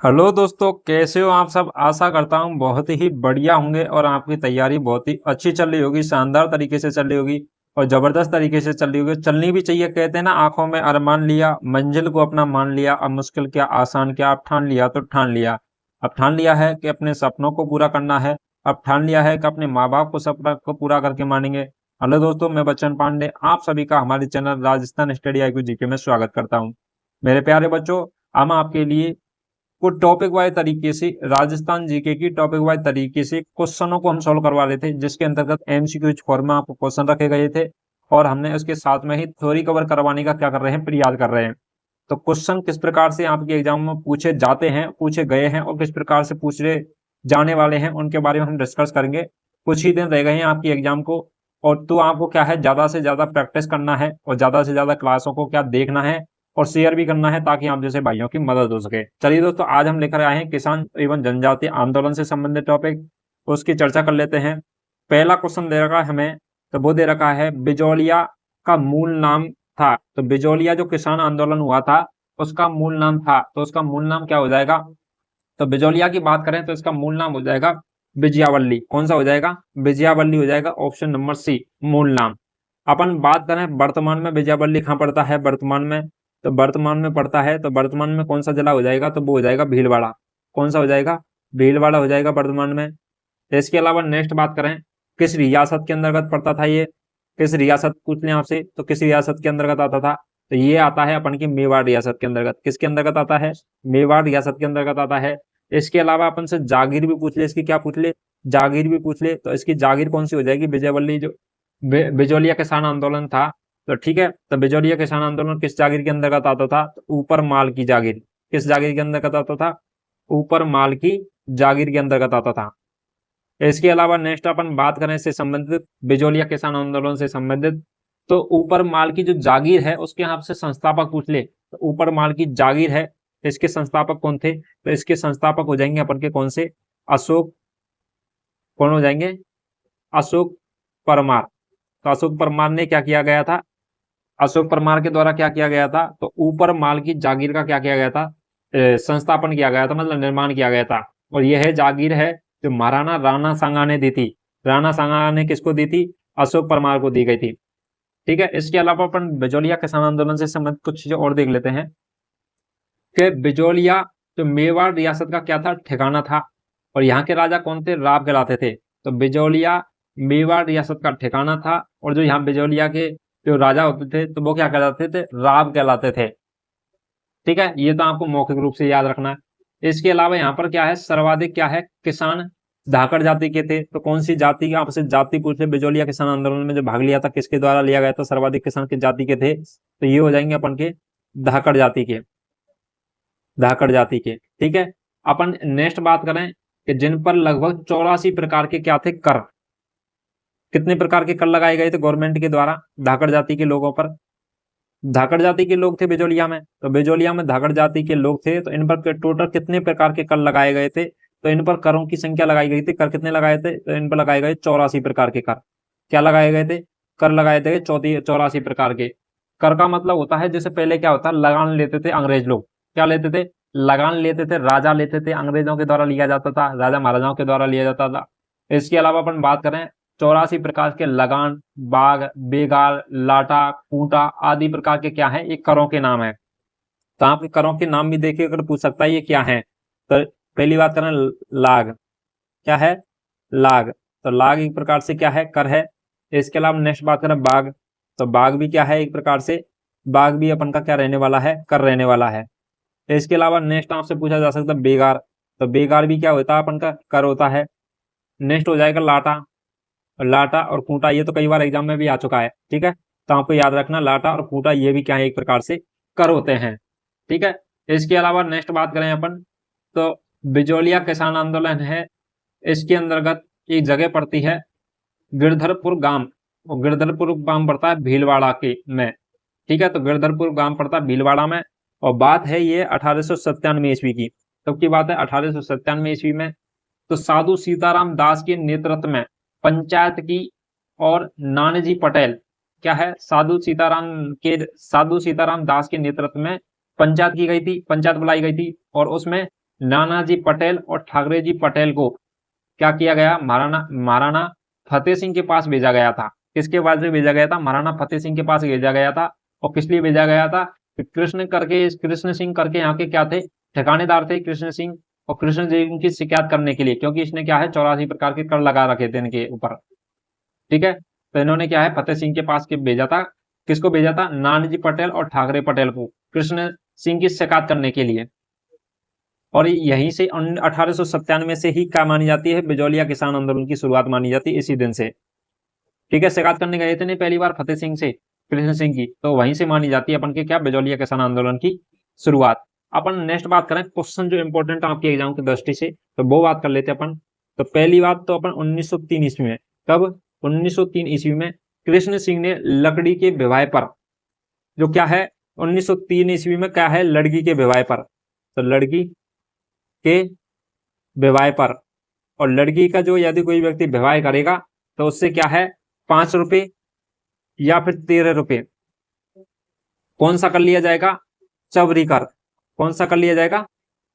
Hello दोस्तों, कैसे हो आप सब। आशा करता हूँ बहुत ही बढ़िया होंगे और आपकी तैयारी बहुत ही अच्छी चल रही होगी, शानदार तरीके से चल रही होगी और जबरदस्त तरीके से चल रही होगी। चलनी भी चाहिए, कहते हैं ना, आंखों में अरमान लिया, मंजिल को अपना मान लिया, अब मुश्किल क्या आसान क्या, अब ठान लिया तो ठान लिया। अब ठान लिया है कि अपने सपनों को पूरा करना है। अब ठान लिया है कि अपने माँ बाप को सपना को पूरा करके मानेंगे। हेलो दोस्तों, मैं बच्चन पांडे आप सभी का हमारे channel Rajasthan study IQ GK में स्वागत करता हूँ। मेरे प्यारे बच्चों, हम आपके लिए को टॉपिक वाइज तरीके से राजस्थान जीके की टॉपिक वाइज तरीके से क्वेश्चनों को हम सॉल्व करवा रहे थे, जिसके अंतर्गत MCQ फॉर्म में आपको क्वेश्चन रखे गए थे और हमने उसके साथ में ही थ्योरी कवर करवाने का क्या कर रहे हैं, प्रयास कर रहे हैं। तो क्वेश्चन किस प्रकार से आपके एग्जाम में पूछे जाते हैं, पूछे गए हैं और किस प्रकार से पूछे जाने वाले हैं, उनके बारे में हम डिस्कस करेंगे। कुछ ही दिन रह गए हैं आपकी एग्जाम को, और तो आपको क्या है, ज्यादा से ज्यादा प्रैक्टिस करना है और ज्यादा से ज्यादा क्लासों को क्या देखना है और शेयर भी करना है, ताकि आप जैसे भाइयों की मदद हो सके। चलिए दोस्तों, आज हम लेकर आए हैं किसान एवं जनजाति आंदोलन से संबंधित टॉपिक, उसकी चर्चा कर लेते हैं। पहला क्वेश्चन दे रखा है हमें, तो वो दे रखा है बिजौलिया का मूल नाम था। तो बिजौलिया जो किसान आंदोलन हुआ था उसका मूल नाम था, तो उसका मूल नाम क्या हो जाएगा। तो बिजौलिया की बात करें तो इसका मूल नाम हो जाएगा विजयावल्ली। कौन सा हो जाएगा, विजयावल्ली हो जाएगा, ऑप्शन नंबर सी मूल नाम। अपन बात करें वर्तमान में विजयावल्ली कहाँ पड़ता है वर्तमान में, तो वर्तमान में पड़ता है, तो वर्तमान में कौन सा जिला हो जाएगा, तो वो हो जाएगा भीलवाड़ा। कौन सा हो जाएगा, भीलवाड़ा हो जाएगा वर्तमान में। इसके अलावा नेक्स्ट बात करें, किस रियासत के अंतर्गत पड़ता था ये, किस रियासत पूछ लें आपसे, तो किस रियासत के अंतर्गत आता था, तो ये आता है अपन की मेवाड़ रियासत के अंतर्गत। किसके अंतर्गत आता है, मेवाड़ रियासत के अंतर्गत आता है। इसके अलावा अपन से जागीर भी पूछ ले, इसकी क्या पूछ ले, जागीर भी पूछ ले, तो इसकी जागीर कौन सी हो जाएगी, विजयवल्ली जो बिजौलिया किसान आंदोलन था। तो ठीक है, तो बिजौलिया किसान आंदोलन किस जागीर के अंतर्गत आता था, तो ऊपर माल की जागीर। किस जागीर के अंतर्गत आता था, ऊपर माल की जागीर के अंतर्गत आता था। इसके अलावा नेक्स्ट अपन बात करें इससे संबंधित, बिजौलिया किसान आंदोलन से संबंधित, तो ऊपर माल की जो जागीर है उसके आपसे संस्थापक पूछ ले, तो ऊपर माल की जागीर है, इसके संस्थापक कौन थे, तो इसके संस्थापक हो जाएंगे अपन के कौन से, अशोक, कौन हो जाएंगे, अशोक परमार। तो अशोक परमार ने क्या किया गया था, अशोक परमार के द्वारा क्या किया गया था, तो ऊपर माल की जागीर का क्या किया गया था, संस्थापन किया गया था, मतलब निर्माण किया गया था। और यह है जागीर है जो महाराणा राणा सांगा ने दी थी। राणा सांगा ने किसको दी थी, अशोक परमार को दी गई थी। ठीक है, इसके अलावा अपन बिजौलिया किसान आंदोलन से संबंधित कुछ चीजें और देख लेते हैं कि बिजौलिया जो मेवाड़ रियासत का क्या था, ठिकाना था, और यहाँ के राजा कौन थे, राव कहलाते थे। तो बिजौलिया मेवाड़ रियासत का ठिकाना था, और जो यहाँ बिजौलिया के जो राजा होते थे तो वो क्या कहलाते थे, राव कहलाते थे। ठीक है, ये तो आपको मौखिक रूप से याद रखना है। इसके अलावा यहाँ पर क्या है, सर्वाधिक क्या है, किसान धाकड़ जाति के थे। तो कौन सी जाति, आपसे जाति पूछे, बिजौलिया किसान आंदोलन में जो भाग लिया था किसके द्वारा लिया गया था, सर्वाधिक किसान किस जाति के थे, तो ये हो जाएंगे अपन के धाकड़ जाति के, धाकड़ जाति के। ठीक है, अपन नेक्स्ट बात करें कि जिन पर लगभग 84 प्रकार के क्या थे, कर। कितने प्रकार के कर लगाए गए थे गवर्नमेंट के द्वारा धाकड़ जाति के लोगों पर, धाकड़ जाति के लोग थे बिजौलिया में, तो बिजौलिया में धाकड़ जाति के लोग थे, तो इन पर टोटल कितने प्रकार के कर लगाए गए थे, तो इन पर करों की संख्या लगाई गई थी। कर कितने लगाए थे, तो इन पर लगाए गए 84 प्रकार के कर। क्या लगाए गए थे, कर लगाए थे 84 प्रकार के। कर का मतलब होता है, जैसे पहले क्या होता है, लगान लेते थे अंग्रेज लोग, क्या लेते थे, लगान लेते थे, राजा लेते थे, अंग्रेजों के द्वारा लिया जाता था, राजा महाराजाओं के द्वारा लिया जाता था। इसके अलावा अपन बात करें, 84 प्रकार के लगान, बाग, बेगार, लाटा, कूटा आदि प्रकार के क्या है, ये करों के नाम है। तो आपके करों के नाम भी देखिए, अगर पूछ सकता है ये क्या है, तो पहली बात करें, लाग, क्या है, लाग। तो लाग एक प्रकार से क्या है, कर है। इसके अलावा नेक्स्ट बात करें बाग, तो बाग भी क्या है, एक प्रकार से बाग भी अपन का क्या रहने वाला है, कर रहने वाला है। इसके अलावा नेक्स्ट आपसे पूछा जा सकता है बेगार, तो बेगार भी क्या होता है, अपन का कर होता है। नेक्स्ट हो जाएगा लाटा, लाटा और खूंटा, ये तो कई बार एग्जाम में भी आ चुका है। ठीक है, तो आपको याद रखना, लाटा और खूंटा ये भी क्या है, एक प्रकार से कर होते हैं। ठीक है, इसके अलावा नेक्स्ट बात करें अपन, तो बिजौलिया किसान आंदोलन है, इसके अंतर्गत एक जगह पड़ती है गिरधरपुर गांव, और गिरधरपुर गांव पड़ता है भीलवाड़ा के में। ठीक है, तो गिरधरपुर गांव पड़ता है भीलवाड़ा में, और बात है ये 1897 ईस्वी की। तब की बात है 1897 ईस्वी में। तो साधु सीताराम दास के नेतृत्व में पंचायत की, और नानाजी पटेल, क्या है, साधु सीताराम दास के नेतृत्व में पंचायत की गई थी, पंचायत बुलाई गई थी, और उसमें नानाजी पटेल और ठाकरे जी पटेल को क्या किया गया, महाराणा फतेह सिंह के पास भेजा गया था। किसके पास भेजा गया था, महाराणा फतेह सिंह के पास भेजा गया था। और किस लिए भेजा गया था, कृष्ण सिंह करके यहाँ के क्या थे, ठिकानेदार थे कृष्ण सिंह। और कृष्ण सिंह की शिकायत करने के लिए, क्योंकि इसने क्या है 84 प्रकार के कर लगा रखे थे इनके ऊपर। ठीक है, तो इन्होंने क्या है फतेह सिंह के पास के भेजा था। किसको भेजा था, नानाजी पटेल और ठाकरे पटेल को कृष्ण सिंह की शिकायत करने के लिए। और यहीं से 1897 से ही क्या मानी जाती है, बिजौलिया किसान आंदोलन की शुरुआत मानी जाती है, इसी दिन से। ठीक है, शिकायत करने गए थे नहीं पहली बार फतेह सिंह से कृष्ण सिंह की, तो वहीं से मानी जाती है अपन के क्या, बिजौलिया किसान आंदोलन की शुरुआत। अपन नेक्स्ट बात करें, क्वेश्चन जो इंपॉर्टेंट है आपके एग्जाम की दृष्टि से, तो वो बात कर लेते हैं अपन। तो पहली बात तो अपन 1903 ईस्वी में, कब, 1903 ईस्वी में कृष्ण सिंह ने लकड़ी के विवाह पर, जो क्या है 1903 ईस्वी में क्या है, लड़की के विवाह पर, तो लड़की के विवाह पर, और लड़की का जो यदि कोई व्यक्ति विवाह करेगा तो उससे क्या है 5 रुपए या फिर 13 रुपए कौन सा कर लिया जाएगा, चवरी कर। कौन सा कर लिया जाएगा,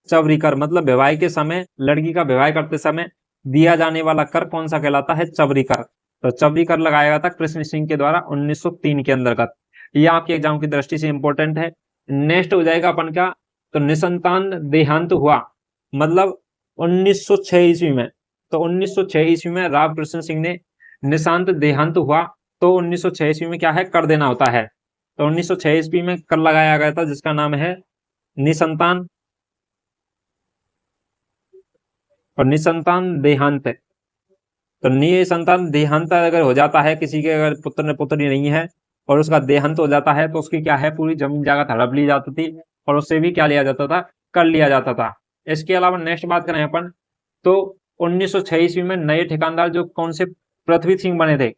चवरी कर। मतलब विवाह के समय, लड़की का विवाह करते समय दिया जाने वाला कर कौन सा कहलाता है, चवरी कर। तो चवरी कर लगाया गया था कृष्ण सिंह के द्वारा 1903 के अंतर्गत। ये आपके एग्जाम की दृष्टि से इंपॉर्टेंट है। नेक्स्ट हो जाएगा अपन का, तो निसंतान देहांत हुआ, मतलब 1906 ईस्वी में। तो 1906 ईस्वी में राव कृष्ण सिंह ने निशांत देहांत हुआ, तो 1906 ईस्वी में क्या है, कर देना होता है। तो 1906 ईस्वी में कर लगाया गया था, जिसका नाम है निसंतान और निसंतान देहांत। तो निसंतान देहांत अगर हो जाता है किसी के, अगर पुत्र ने पुत्री नहीं है और उसका देहांत हो जाता है, तो उसकी क्या है पूरी जमीन जायदाद हड़प ली जाती थी और उससे भी क्या लिया जाता था, कर लिया जाता था। इसके अलावा नेक्स्ट बात करें अपन, तो 1906 ईस्वी में नए ठेकेदार जो कौन से, पृथ्वी सिंह बने थे।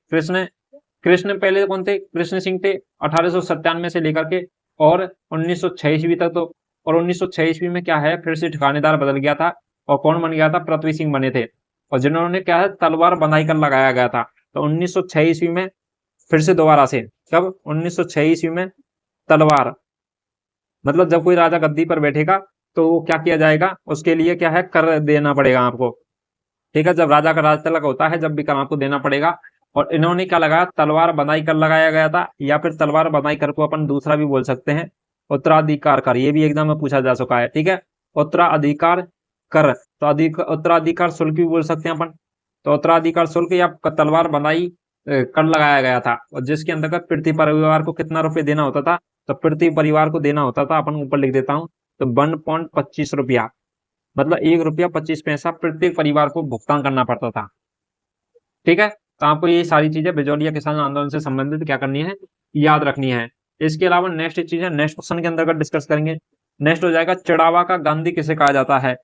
कृष्ण पहले कौन थे, कृष्ण सिंह थे 1897 से लेकर के और 1906 ईस्वी तक। तो और 1906 ईस्वी में क्या है, फिर से ठिकानेदार बदल गया था और कौन बन गया था, पृथ्वी सिंह बने थे, और जिन्होंने क्या है तलवार बंधाई कर लगाया गया था। तो 1906 ईस्वी में फिर से दोबारा से, कब, 1906 ईस्वी में तलवार, मतलब जब कोई राजा गद्दी पर बैठेगा तो वो क्या किया जाएगा, उसके लिए क्या है, कर देना पड़ेगा आपको। ठीक है, जब राजा का राज तिलक होता है, जब भी कर आपको देना पड़ेगा। और इन्होंने क्या लगाया, तलवार बंधाई कर लगाया गया था, या फिर तलवार बंधाई कर को अपन दूसरा भी बोल सकते हैं उत्तराधिकार कर। ये भी एग्जाम में पूछा जा चुका है। ठीक है, उत्तराधिकार कर, तो उत्तराधिकार शुल्क भी बोल सकते हैं अपन। तो उत्तराधिकार शुल्क या तलवार बंधाई कर लगाया गया था, और जिसके अंतर्गत पृथ्वी परिवार को कितना रुपए देना होता था, तो पृथ्वी परिवार को देना होता था, अपन ऊपर लिख देता हूँ, तो 1.25 रुपया, मतलब 1 रुपया 25 पैसा प्रत्येक परिवार को भुगतान करना पड़ता था। ठीक है, तो आपको ये सारी चीजें बिजौलिया किसान आंदोलन से संबंधित क्या करनी है, याद रखनी है। इसके अलावा नेक्स्ट चीज है, नेक्स्ट क्वेश्चन के अंतर्गत डिस्कस करेंगे। नेक्स्ट हो जाएगा, चिड़ावा का गांधी किसे कहा जाता है।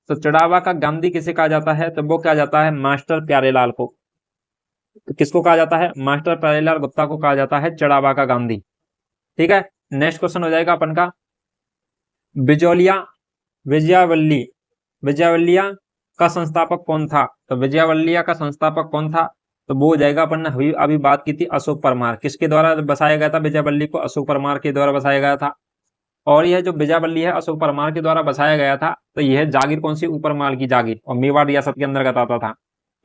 तो चिड़ावा का गांधी किसे कहा जाता है, तो वो कहा जाता है मास्टर प्यारेलाल को। तो किसको कहा जाता है, मास्टर प्यारेलाल गुप्ता को कहा जाता है चिड़ावा का गांधी। ठीक है, नेक्स्ट क्वेश्चन हो जाएगा अपन का, बिजौलिया विजयावल्ली विजयावल्लिया का संस्थापक कौन था। तो विजयावल्लिया का संस्थापक कौन था, तो वो हो जाएगा, अपन ने अभी बात की थी अशोक परमार। किसके द्वारा बसाया गया था विजयावल्ली को, अशोक परमार के द्वारा बसाया गया था। और यह जो विजयावल्ली है अशोक परमार के द्वारा बसाया गया था, तो यह जागीर कौन सी, ऊपर माल की जागीर, और मेवाड़ रियासत के अंतर्गत आता था।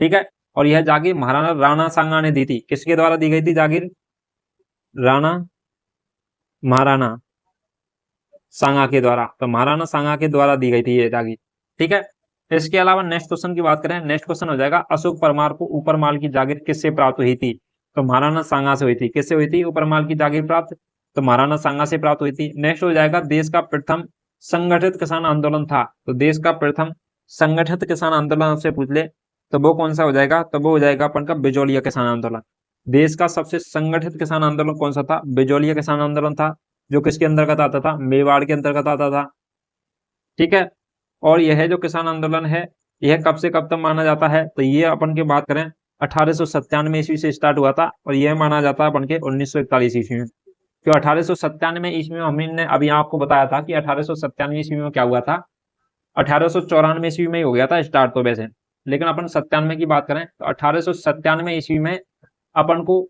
ठीक है, और यह जागीर महाराणा राणा सांगा ने दी थी। किसके द्वारा दी गई थी जागीर, राणा महाराणा सांगा के द्वारा। तो महाराणा सांगा के द्वारा दी गई थी ये जागीर। ठीक है, इसके अलावा नेक्स्ट क्वेश्चन की बात करें, नेक्स्ट क्वेश्चन हो जाएगा, अशोक परमार को ऊपर माल की जागीर किससे प्राप्त हुई थी। तो महाराणा सांगा से हुई थी। किससे हुई थी ऊपर माल की जागीर प्राप्त, तो महाराणा सांगा से प्राप्त हुई थी। नेक्स्ट हो जाएगा, देश का प्रथम संगठित किसान आंदोलन था। तो देश का प्रथम संगठित किसान आंदोलन से पूछ ले तो वो कौन सा हो जाएगा, तो वो हो जाएगा अपन का बिजौलिया किसान आंदोलन। देश का सबसे संगठित किसान आंदोलन कौन सा था, बिजौलिया किसान आंदोलन था, जो किसके अंतर्गत आता था, मेवाड़ के अंतर्गत आता था। ठीक है, और यह जो किसान आंदोलन है यह कब से कब तक माना जाता है, तो ये अपन की बात करें 1897 ईस्वी से स्टार्ट हुआ था, और यह माना जाता है अपन के 1941 ईस्वी में। क्यों 1897 ईस्वी में हमने अभी आपको बताया था कि 1897 ईस्वी में क्या हुआ था, 1894 ईस्वी में ही हो गया था स्टार्ट तो वैसे, लेकिन अपन 97 की बात करें तो 1897 ईस्वी में अपन को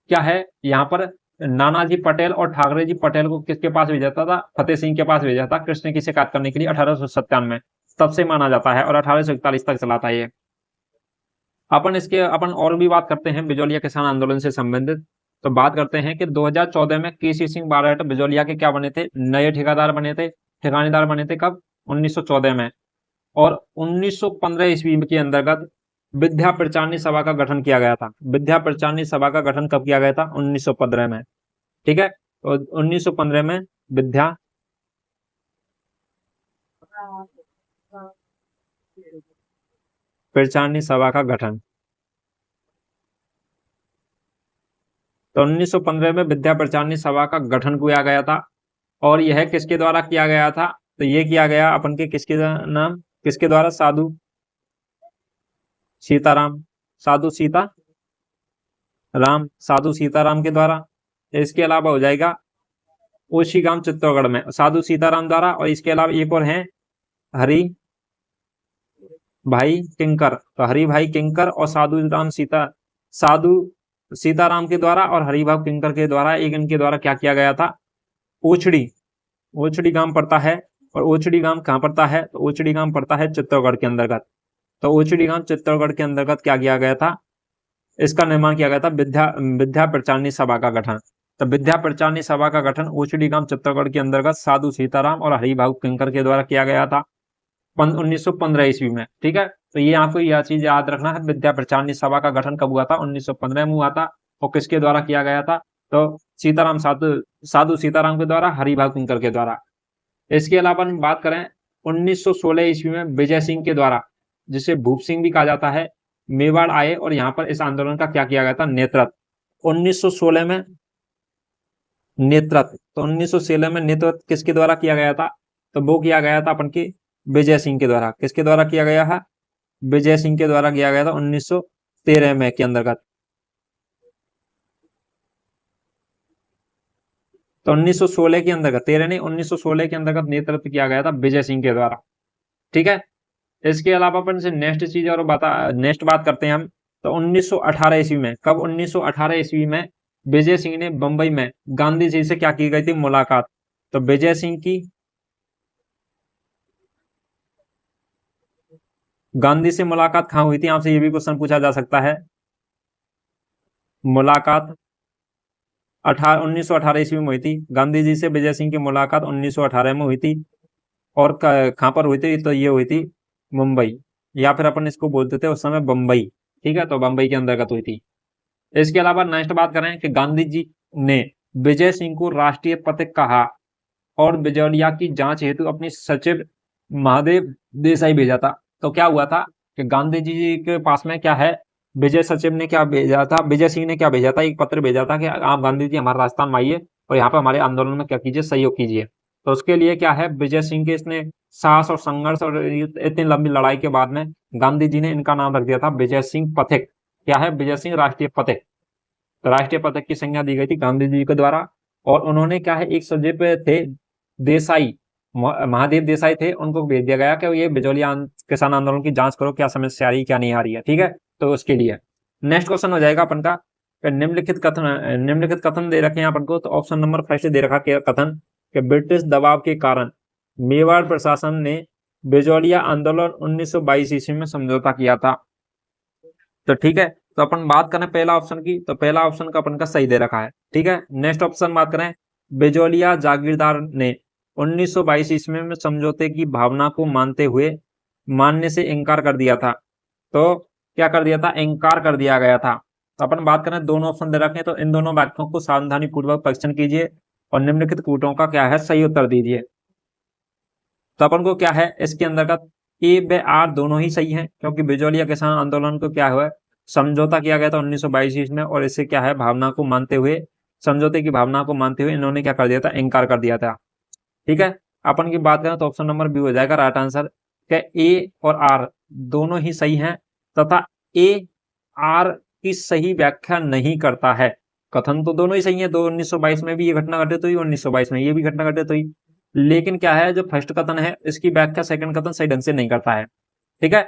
क्या है, यहाँ पर नानाजी पटेल और ठाकरे जी पटेल को किसके पास भेजा था, फतेह सिंह के पास भेजा था कृष्ण की शिकायत करने के लिए 1897 में। तब से माना जाता है और 1841 तक चला था ये। अपन और भी बात करते हैं बिजौलिया किसान आंदोलन से संबंधित। तो बात करते हैं कि 2014 में केसी सिंह बारहट बिजौलिया के क्या बने थे, नए ठेकेदार बने थे, ठिकानेदार बने थे। कब? 1914 में। और 1915 ईस्वी के अंतर्गत विद्या प्रचारणी सभा का गठन किया गया था। विद्या प्रचारणी सभा का गठन कब किया गया था? 1915 में। ठीक है, तो 1915 में विद्या प्रचारणी सभा का गठन। तो 1915 में विद्या प्रचारणी सभा का गठन किया गया था। और यह किसके द्वारा किया गया था? तो ये किया गया अपन के किसके द्वारा? साधु सीताराम, साधु सीताराम के द्वारा। इसके अलावा हो जाएगा ओशीगाम चित्तौड़गढ़ में साधु सीताराम द्वारा। और इसके अलावा एक और हैं, हरि भाई किंकर। तो हरि भाई किंकर और साधु सीताराम के द्वारा और हरिभाव किंकर के द्वारा, एक इनके द्वारा क्या किया गया था? ओछड़ी गांव पड़ता है। और ओछड़ी गांव कहाँ पड़ता है? तो ओछड़ी गांव पड़ता है चित्तौड़गढ़ के अंतर्गत। तो ओछड़ी गांव चित्तौड़गढ़ के अंतर्गत क्या किया गया था? इसका निर्माण किया गया था विद्या प्रचारणी सभा का गठन। तो विद्या प्रचारणी सभा का गठन ओछड़ी गांव चित्तौड़गढ़ के अंतर्गत साधु सीताराम और हरिभाव किंकर के द्वारा किया गया था 1915 ईस्वी में। ठीक है, तो ये आपको यह चीज याद रखना है, विद्या प्रचारणी सभा का गठन कब हुआ था? 1915 में हुआ था। और किसके द्वारा किया गया था? तो साधु सीताराम के द्वारा, हरिभाव किंकर के द्वारा। इसके अलावा हम बात करें 1916 ईस्वी में विजय सिंह के द्वारा, जिसे भूप सिंह भी कहा जाता है, मेवाड़ आए और यहाँ पर इस आंदोलन का क्या किया गया था? नेतृत्व। 1916 में नेतृत्व। तो 1916 में नेतृत्व किसके द्वारा किया गया था? तो वो किया गया था अपन के विजय सिंह के द्वारा। किसके द्वारा किया गया है? विजय सिंह के द्वारा किया गया था 1913 में के अंतर्गत। तो 1916 के अंतर्गत, 13 नहीं, 1916 के अंतर्गत नेतृत्व किया गया था विजय सिंह के द्वारा। ठीक है, इसके अलावा अपन से नेक्स्ट बात करते हैं हम। तो 1918 ईस्वी में, कब? 1918 ईस्वी में विजय सिंह ने बंबई में गांधी जी से क्या की गई थी? मुलाकात। तो विजय सिंह की गांधी से मुलाकात कहाँ हुई थी? आपसे ये भी क्वेश्चन पूछा जा सकता है। मुलाकात 1918 ईस्वी में हुई थी। गांधी जी से विजय सिंह की मुलाकात 1918 में हुई थी। और कहाँ पर हुई थी? तो ये हुई थी मुंबई, या फिर अपन इसको बोलते थे उस समय बम्बई। ठीक है, तो बम्बई के अंतर्गत हुई थी। इसके अलावा नेक्स्ट बात करें कि गांधी जी ने विजय सिंह को राष्ट्रीय पथिक कहा और बिजौलिया की जांच हेतु अपनी सचिव महादेव देसाई भेजा था। तो क्या हुआ था कि गांधी जी के पास में क्या है, विजय सिंह ने क्या भेजा था? एक पत्र भेजा था कि आप गांधी जी हमारे राजस्थान में आइए और यहाँ पर हमारे आंदोलन में क्या कीजिए? सहयोग कीजिए। तो उसके लिए क्या है, विजय सिंह के इसने साहस और संघर्ष और इतनी लंबी लड़ाई के बाद में गांधी जी ने इनका नाम रख दिया था विजय सिंह पथिक। क्या है? विजय सिंह राष्ट्रीय पथिक। तो राष्ट्रीय पथिक की संज्ञा दी गई थी गांधी जी के द्वारा। और उन्होंने क्या है, एक सचिव थे देसाई, महादेव देसाई थे, उनको भेज दिया गया कि ये बिजौलिया किसान आंदोलन की जांच करो, क्या समस्या आ रही है, क्या नहीं आ रही है। ठीक है, तो उसके लिए नेक्स्ट क्वेश्चन हो जाएगा अपन का, निम्नलिखित कथन दे रखे हैं अपन को। तो ऑप्शन नंबर फर्स्ट दे रखा कथन कि ब्रिटिश दबाव के कारण मेवाड़ प्रशासन ने बिजौलिया आंदोलन 1922 ईस्वी में समझौता किया था। तो ठीक है, तो अपन बात करें पहला ऑप्शन की, तो पहला ऑप्शन का अपन का सही दे रखा है। ठीक है, नेक्स्ट ऑप्शन बात करें, बिजौलिया जागीरदार ने 1922 ईस्वी में समझौते की भावना को मानने से इनकार कर दिया था। तो क्या कर दिया था? इनकार कर दिया गया था। तो अपन बात करें, दोनों ऑप्शन दे रखे हैं, तो इन दोनों वाक्यों को सावधानी पूर्वक परीक्षण कीजिए और निम्नलिखित कूटों का क्या है, सही उत्तर दीजिए। तो अपन को क्या है, इसके अंतर्गत ए व आर दोनों ही सही है, क्योंकि बिजौलिया किसान आंदोलन को क्या हुआ, समझौता किया गया था 1922 ईस्वी में, और इससे क्या है, समझौते की भावना को मानते हुए इन्होंने क्या कर दिया था, इनकार कर दिया था। ठीक है, अपन की बात करें तो ऑप्शन नंबर बी हो जाएगा राइट आंसर। क्या ए और आर दोनों ही सही हैं, तथा ए आर की सही व्याख्या नहीं करता है। कथन तो दोनों ही सही है, 1922 में भी ये घटना घटित हुई, 1922 में ये भी घटना घटित हुई, लेकिन क्या है, जो फर्स्ट कथन है इसकी व्याख्या सेकंड कथन सही ढंग से नहीं करता है। ठीक है,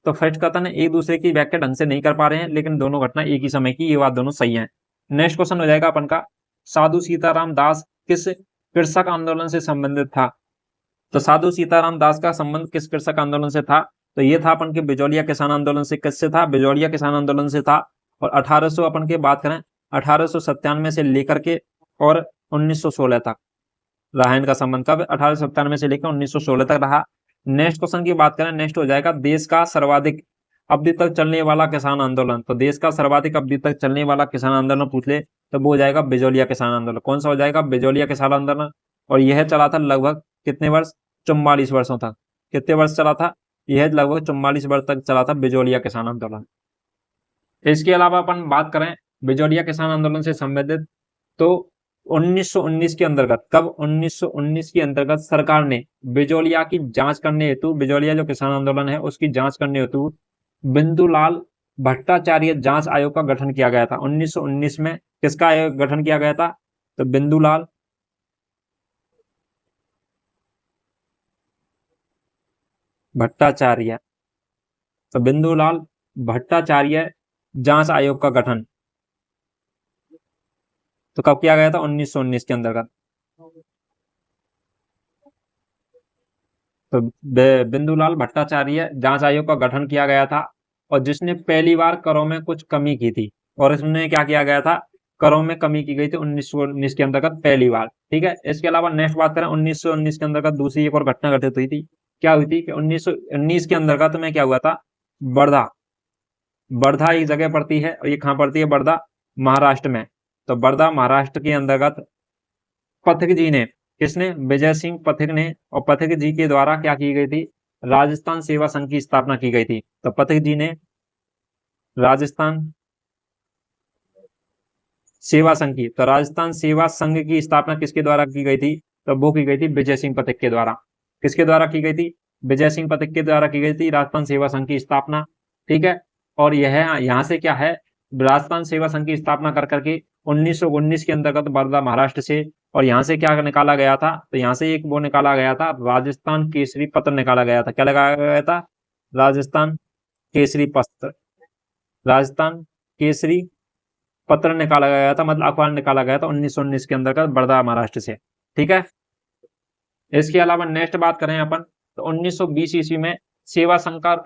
तो फर्स्ट कथन एक दूसरे की व्याख्या ढंग से नहीं कर पा रहे हैं, लेकिन दोनों घटना एक ही समय की, ये बात दोनों सही है। नेक्स्ट क्वेश्चन हो जाएगा अपन का, साधु सीताराम दास किस कृषक आंदोलन से संबंधित था? तो साधु सीताराम दास का संबंध किस कृषक आंदोलन से था? तो ये था अपन के बिजौलिया किसान आंदोलन से। किससे था? बिजौलिया किसान आंदोलन से था। और 1800 अपन की बात करें 1897 से लेकर के और 1916 तक रहा इनका संबंध। कब? 1897 से लेकर 1916 तक रहा। नेक्स्ट क्वेश्चन की बात करें, नेक्स्ट हो जाएगा देश का सर्वाधिक अवधि तक चलने वाला किसान आंदोलन। तो देश का सर्वाधिक अवधि तक चलने वाला किसान आंदोलन पूछ ले तो वो हो जाएगा बिजौलिया किसान आंदोलन। कौन सा हो जाएगा? बिजौलिया किसान आंदोलन। और यह चला था लगभग कितने वर्ष? 44 वर्षों तक। कितने वर्ष चला था? यह लगभग 44 वर्ष तक चला था बिजौलिया किसान आंदोलन। इसके अलावा अपन बात करें बिजौलिया किसान आंदोलन से संबंधित, तो 1919 के अंतर्गत, कब? 1919 के अंतर्गत सरकार ने बिजौलिया की जांच करने हेतु, बिजौलिया जो किसान आंदोलन है उसकी जांच करने हेतु बिंदुलाल भट्टाचार्य जांच आयोग का गठन किया गया था। 1919 में किसका आयोग गठन किया गया था? तो बिंदुलाल भट्टाचार्य। तो बिंदुलाल भट्टाचार्य जांच आयोग का गठन तो कब किया गया था? 1919 के अंतर्गत। तो बिंदुलाल भट्टाचार्य जांच आयोग का गठन किया गया था और जिसने पहली बार करों में कुछ कमी की थी। और इसमें क्या किया गया था? करों में कमी की गई थी 1919 के अंतर्गत पहली बार। ठीक है। इसके अलावा नेक्स्ट बात करें 1919 के अंतर्गत दूसरी एक और घटना घटित हुई थी। क्या हुई थी कि 1919 के अंतर्गत में क्या हुआ था? वर्धा, वर्धा एक जगह पड़ती है और ये कहाँ पड़ती है? वर्धा महाराष्ट्र में। तो वर्धा महाराष्ट्र के अंतर्गत पथिक जी ने, किसने? विजय सिंह पथिक ने, और पथिक जी के द्वारा क्या की गई थी? राजस्थान सेवा संघ की स्थापना की गई थी। तो पथिक जी ने राजस्थान सेवा संघ की, तो राजस्थान सेवा संघ की स्थापना किसके द्वारा की गई थी? तो वो की गई थी विजय सिंह पथिक के द्वारा। किसके द्वारा की गई थी? विजय सिंह पथिक के द्वारा की गई थी राजस्थान सेवा संघ की स्थापना। ठीक है। और यह यहाँ से क्या है? राजस्थान सेवा संघ की स्थापना कर करके 1919 के अंतर्गत वर्धा महाराष्ट्र से, और यहाँ से क्या निकाला गया था? तो यहाँ से एक वो निकाला गया था, राजस्थान केसरी पत्र निकाला गया था। क्या लगाया गया था? राजस्थान केसरी पत्र, राजस्थान केसरी पत्र निकाला गया था, मतलब अखबार निकाला गया था 1919 के अंतर्गत वर्धा महाराष्ट्र से। ठीक है। इसके अलावा नेक्स्ट बात करें अपन, तो 1920 ईस्वी में सेवा संघ का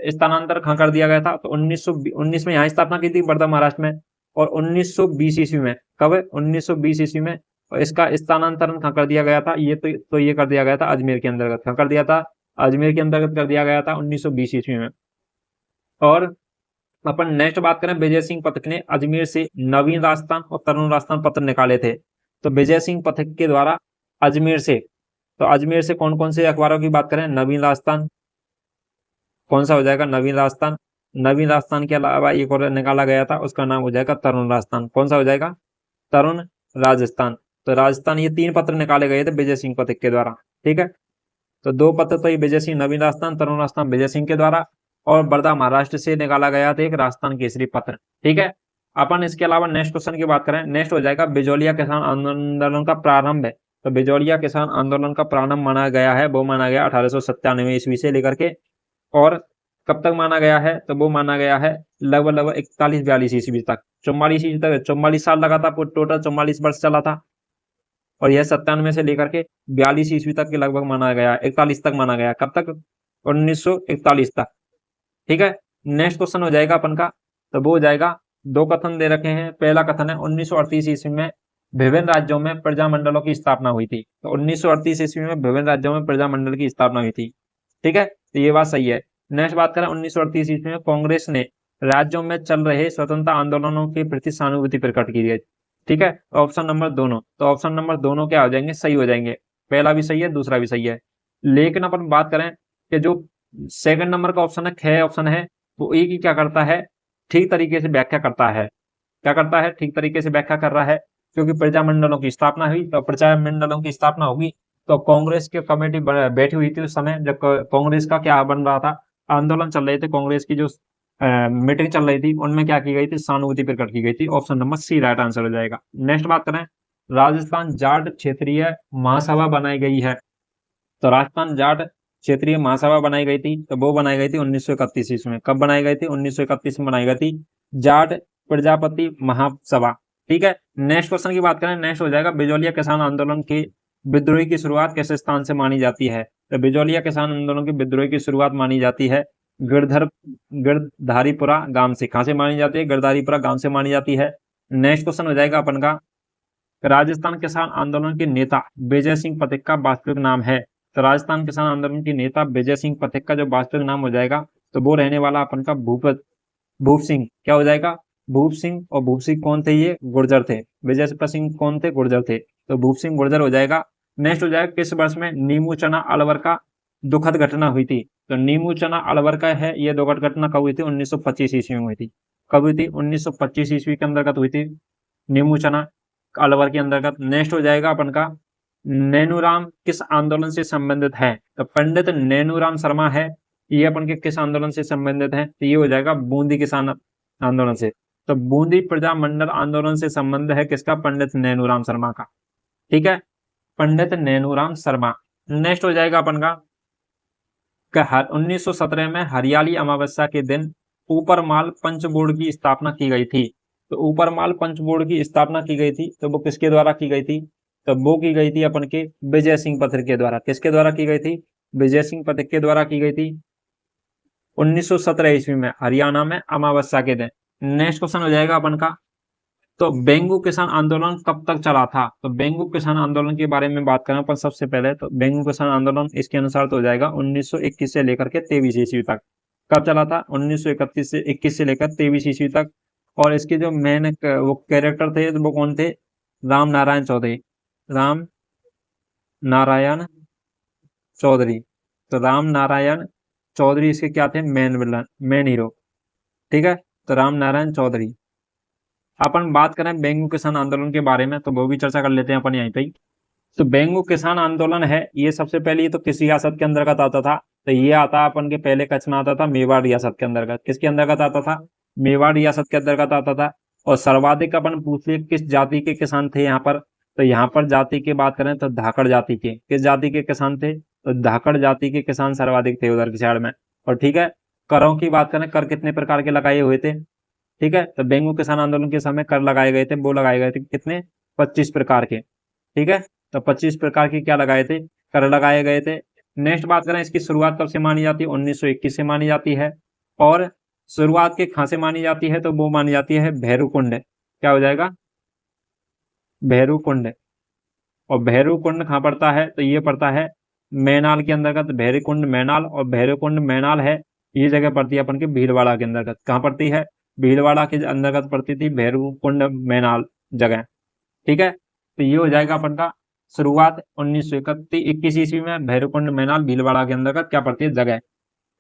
स्थानांतर कहाँ कर दिया गया था? तो 1919 में यहाँ स्थापना की थी वर्धा महाराष्ट्र में, और 1920 ईस्वी में, कब? 1920 ईस्वी में इसका स्थानांतरण कहाँ कर दिया गया था? ये तो ये कर दिया गया था अजमेर के अंतर्गत। कहाँ कर दिया था? अजमेर के अंतर्गत कर दिया गया था 1920 ईस्वी में। और अपन नेक्स्ट बात करें, विजय सिंह पथिक ने अजमेर से नवीन राजस्थान और तरुण राजस्थान पत्र निकाले थे। तो विजय सिंह पथिक के द्वारा अजमेर से, तो अजमेर से कौन कौन से अखबारों की बात करें? नवीन राजस्थान, कौन सा हो जाएगा? नवीन राजस्थान। नवीन राजस्थान के अलावा एक और निकाला गया था, उसका नाम हो जाएगा तरुण राजस्थान। कौन सा हो जाएगा? तरुण राजस्थान। तो राजस्थान, ये 3 पत्र निकाले गए थे विजय सिंह पथिक के द्वारा। ठीक है। तो 2 पत्र तो ये विजय सिंह नवीन राजस्थान, तरुण राजस्थान विजय सिंह के द्वारा, और वर्धा महाराष्ट्र से निकाला गया था एक राजस्थान केसरी पत्र। ठीक है। अपन इसके अलावा नेक्स्ट क्वेश्चन की बात करें, नेक्स्ट हो जाएगा बिजौलिया किसान आंदोलन का प्रारंभ है। तो बिजौलिया किसान आंदोलन का प्रारंभ माना गया है, वो माना गया 1897 ईस्वी से लेकर के, और कब तक माना गया है? तो वो माना गया है लगभग 41-42 ईस्वी तक। 44 ईस्वी तक 44 साल लगा था, टोटल 44 वर्ष चला था। और यह 97 से लेकर के 42 ईस्वी तक के लगभग माना गया, 41 तक माना गया। कब तक? 1941 तक। ठीक है। नेक्स्ट क्वेश्चन हो जाएगा अपन का, तो वो हो जाएगा, 2 कथन दे रखे हैं। पहला कथन है 1938 ईस्वी में विभिन्न राज्यों में प्रजामंडलों की स्थापना हुई थी। तो 1938 ईस्वी में विभिन्न राज्यों में प्रजामंडल की स्थापना हुई थी। ठीक है। तो ये बात सही है। नेक्स्ट बात करें 1938 ईस्वी में कांग्रेस ने राज्यों में चल रहे स्वतंत्रता आंदोलनों के प्रति सहानुभूति प्रकट की है। ठीक है। ऑप्शन नंबर दोनों, तो ऑप्शन नंबर दोनों क्या हो जाएंगे? सही हो जाएंगे। पहला भी सही है, दूसरा भी सही है। लेकिन अपन बात करें कि जो सेकंड नंबर का ऑप्शन है, ख ऑप्शन है, वो एक ही क्या करता है? ठीक तरीके से व्याख्या करता है। क्या करता है? ठीक तरीके से व्याख्या कर रहा है। क्योंकि प्रजामंडलों की स्थापना हुई, तो प्रजामंडलों की स्थापना होगी तो कांग्रेस की कमेटी बैठी हुई थी उस समय, जब कांग्रेस का क्या बन रहा था? आंदोलन चल रहे थे, कांग्रेस की जो मीटिंग चल रही थी, उनमें क्या की गई थी? सहानुभूति प्रकट की गई थी। Option number C right answer हो जाएगा। नेक्स्ट बात करें, राजस्थान जाट क्षेत्रीय महासभा बनाई गई है। तो राजस्थान जाट क्षेत्रीय महासभा बनाई गई थी, तो वो बनाई गई थी 1931 ईस्वी में। कब बनाई गई थी? 1931 में बनाई गई थी जाट प्रजापति महासभा। ठीक है। नेक्स्ट क्वेश्चन की बात करें, नेक्स्ट हो जाएगा बिजौलिया किसान आंदोलन के विद्रोह की शुरुआत किस स्थान से मानी जाती है? तो बिजौलिया किसान आंदोलन की विद्रोह की शुरुआत मानी जाती है गिरधारीपुरा गांव से। कहां से मानी जाती है? गिरधारीपुरा गांव से मानी जाती है। नेक्स्ट क्वेश्चन हो जाएगा अपन का, राजस्थान किसान आंदोलन के नेता विजय सिंह पथिक का वास्तविक नाम है। तो राजस्थान किसान आंदोलन के नेता विजय सिंह पथिक का जो वास्तविक नाम हो जाएगा तो वो रहने वाला अपन का भूप सिंह। क्या हो जाएगा? भूप सिंह। और भूप सिंह कौन थे? ये गुर्जर थे। विजय सिंह कौन थे? गुर्जर थे। तो भूप सिंह गुर्जर हो जाएगा। नेक्स्ट हो जाएगा, किस वर्ष में नीमू चना अलवर का दुखद घटना हुई थी? तो नीमू चना अलवर का है, ये दुखद घटना कब हुई थी? 1925 ईस्वी में हुई थी। कब हुई थी? 1925 ईस्वी के अंतर्गत हुई थी नीमू चना अलवर के अंतर्गत। नेक्स्ट हो जाएगा अपन का, नैनूराम किस आंदोलन से संबंधित है? तो पंडित नैनूराम शर्मा है, ये अपन के किस आंदोलन से संबंधित है? तो ये हो जाएगा बूंदी किसान आंदोलन से। तो बूंदी प्रजा मंडल आंदोलन से संबंध है किसका? पंडित नैनूराम शर्मा का। ठीक है, पंडित नैनूराम शर्मा। नेक्स्ट हो जाएगा अपन का, 1917 में हरियाली अमावस्या के दिन ऊपरमाल पंच बोर्ड की स्थापना की गई थी। तो ऊपरमाल पंच बोर्ड की स्थापना की गई थी, तो वो किसके द्वारा की गई थी? तो वो की गई थी अपन के विजय सिंह पथिक के द्वारा। किसके द्वारा की गई थी? विजय सिंह पथिक के द्वारा की गई थी 1917 ईस्वी में, हरियाणा में अमावस्या के दिन। नेक्स्ट क्वेश्चन हो जाएगा अपन का, तो बेंगू किसान आंदोलन कब तक चला था? तो बेंगू किसान आंदोलन के बारे में बात करें पर सबसे पहले, तो बेंगू किसान आंदोलन इसके अनुसार तो हो जाएगा 1921 से लेकर के 23 ईस्वी तक। कब चला था? 1931 से 21 से लेकर 23 ईस्वी तक। और इसके जो मेन वो कैरेक्टर थे वो कौन थे? राम नारायण चौधरी। राम नारायण चौधरी। तो राम नारायण चौधरी इसके क्या थे? Main villain, main hero. ठीक है, तो राम नारायण चौधरी। अपन बात करें बेंगू किसान आंदोलन के बारे में तो वो भी चर्चा कर लेते हैं अपन यहीं पे ही। तो बेंगू किसान आंदोलन है, ये सबसे पहले ये तो किस रियासत के अंतर्गत आता था? तो ये आता अपन के पहले कच्छ में आता था मेवाड़ रियासत के अंतर्गत। किसके अंतर्गत आता था? मेवाड़ रियासत के अंतर्गत आता था। और सर्वाधिक अपन पूछ लिए किस जाति के किसान थे यहाँ पर? तो यहाँ पर जाति की बात करें तो धाकड़ जाति के। किस जाति के किसान थे? तो धाकड़ जाति के किसान सर्वाधिक थे उधर की साइड में। और ठीक है, करों की बात करें, कर कितने प्रकार के लगाए हुए थे? ठीक है, तो बेंगू किसान आंदोलन के समय कर लगाए गए थे, वो लगाए गए थे कितने? 25 प्रकार के। ठीक है, तो 25 प्रकार के क्या लगाए थे? कर लगाए गए थे। नेक्स्ट बात करें, इसकी शुरुआत कब से मानी जाती है? 1921 से मानी जाती है। और शुरुआत के कहां से मानी जाती है? तो वो मानी जाती है भैरूकुंड। क्या हो जाएगा? भैरूकुंड। और भैरूकुंड कहाँ पड़ता है? तो ये पड़ता है मैनाल के अंतर्गत। भैरूकुंड मैनाल, और भैरूकुंड मैनाल है, ये जगह पड़ती है अपन के भीलवाड़ा के अंतर्गत। कहाँ पड़ती है? भीलवाड़ा के अंतर्गत पड़ती थी भैरूकुंड मैनाल जगह। ठीक है, तो ये हो जाएगा अपन का शुरुआत 1921 ईस्वी में भैरूकुंड मैनाल भीलवाड़ा के अंतर्गत क्या पड़ती है? जगह।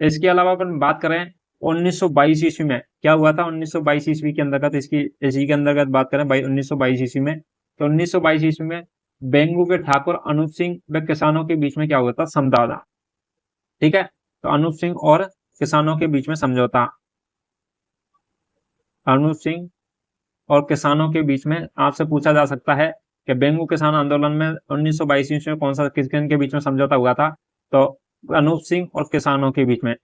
इसके अलावा अपन बात करें 1922 ईस्वी में क्या हुआ था? 1922 ईस्वी के अंतर्गत इसकी इसी के अंतर्गत बात करें 1922 ईस्वी में, तो 1922 ईस्वी में बेंगू के ठाकुर अनूप सिंह व किसानों के बीच में क्या हुआ था? समझौता। ठीक है, तो अनूप सिंह और किसानों के बीच में समझौता। अनूप सिंह और किसानों के बीच में आपसे पूछा जा सकता है कि बेंगू किसान आंदोलन में 1922 ईस्वी में कौन सा किसके के बीच में समझौता हुआ था? तो अनूप सिंह और किसानों के बीच में।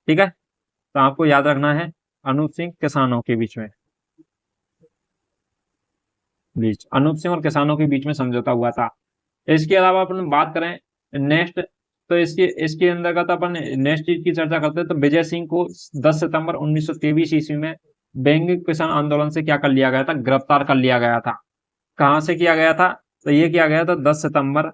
ठीक है, तो आपको याद रखना है अनूप सिंह किसानों के बीच में, अनूप सिंह और किसानों के बीच में समझौता हुआ था। इसके अलावा अपन बात करें नेक्स्ट, तो इसके इसके अंतर्गत अपन नेक्स्ट चीज की चर्चा करते हैं। तो विजय सिंह को 10 सितंबर 1923 ईस्वी में बेंगू किसान आंदोलन से क्या कर लिया गया था? गिरफ्तार कर लिया गया था। कहां से किया गया था? तो ये किया गया था 10 सितंबर,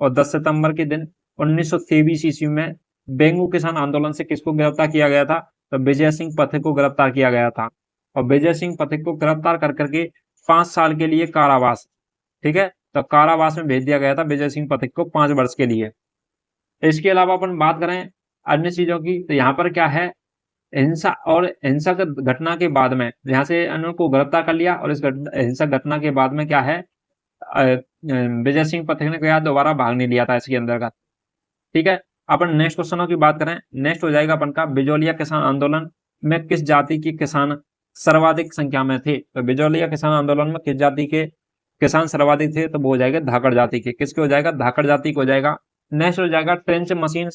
और 10 सितंबर के दिन 1923 ईस्वी में बेंगू किसान आंदोलन से किसको गिरफ्तार किया गया था? तो विजय सिंह पथिक को गिरफ्तार किया गया था। और विजय सिंह पथिक को गिरफ्तार कर करके 5 साल के लिए कारावास, ठीक है, तो कारावास में भेज दिया गया था विजय सिंह पथिक को 5 वर्ष के लिए। इसके अलावा अपन बात करें अन्य चीजों की, तो यहाँ पर क्या है, हिंसा और हिंसक घटना के बाद में यहाँ से उनको गिरफ्तार कर लिया, और इस हिंसक घटना के बाद में क्या है, विजय सिंह पथिक ने क्या दोबारा भाग नहीं लिया था इसके अंतर्गत। ठीक है, अपन नेक्स्ट क्वेश्चनों की बात करें, नेक्स्ट हो जाएगा अपन का बिजौलिया किसान आंदोलन में किस जाति के किसान सर्वाधिक संख्या में थे? तो बिजौलिया किसान आंदोलन में किस जाति के किसान सर्वाधिक थे? तो वो हो जाएगा धाकड़ जाति के। किसके हो जाएगा? धाकड़ जाति को हो जाएगा। नेक्स्ट हो जाएगा ट्रेंच मशीन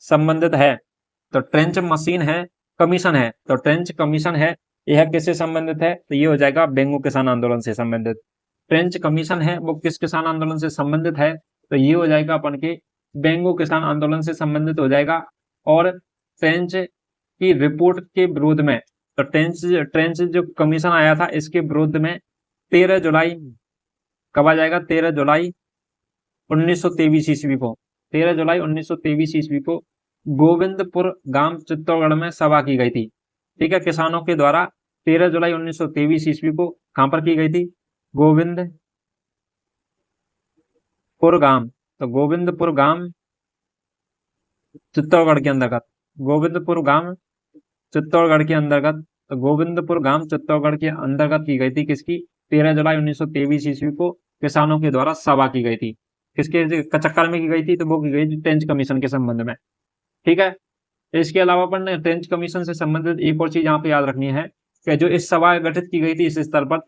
संबंधित है, तो ट्रेंच मशीन है, कमीशन है, तो ट्रेंच कमीशन है, यह किससे संबंधित है? तो ये हो जाएगा बेंगू किसान आंदोलन से संबंधित। ट्रेंच कमीशन है वो किस किसान आंदोलन से संबंधित है, तो ये हो जाएगा अपन के बेंगो किसान आंदोलन से संबंधित हो जाएगा। और ट्रेंच की रिपोर्ट के विरोध में, तो ट्रेंच ट्रेंच जो कमीशन आया था इसके विरोध में 13 जुलाई, कब आ जाएगा, 13 जुलाई 1923 ईस्वी को, 13 जुलाई 1923 ईस्वी को गोविंदपुर गांव चित्तौड़गढ़ में सभा की गई थी। ठीक है, किसानों के द्वारा 13 जुलाई 1923 ईस्वी को कहां पर की गई थी, गोविंदपुर गांव, तो गोविंदपुर गांव चित्तौड़गढ़ के अंतर्गत, गोविंदपुर गांव चित्तौड़गढ़ के अंतर्गत, तो गोविंदपुर गांव चित्तौड़गढ़ के अंतर्गत की गई थी किसकी, 13 जुलाई 1923 ईस्वी को किसानों के द्वारा सभा की गई थी। किसके चक्कर में की गई थी, तो वो की गई थी ट्रेंच कमीशन के संबंध में। ठीक है, इसके अलावा अपन ट्रेंच कमीशन से संबंधित एक और चीज यहाँ पे याद रखनी है कि जो इस सभा गठित की गई थी इस स्थल पर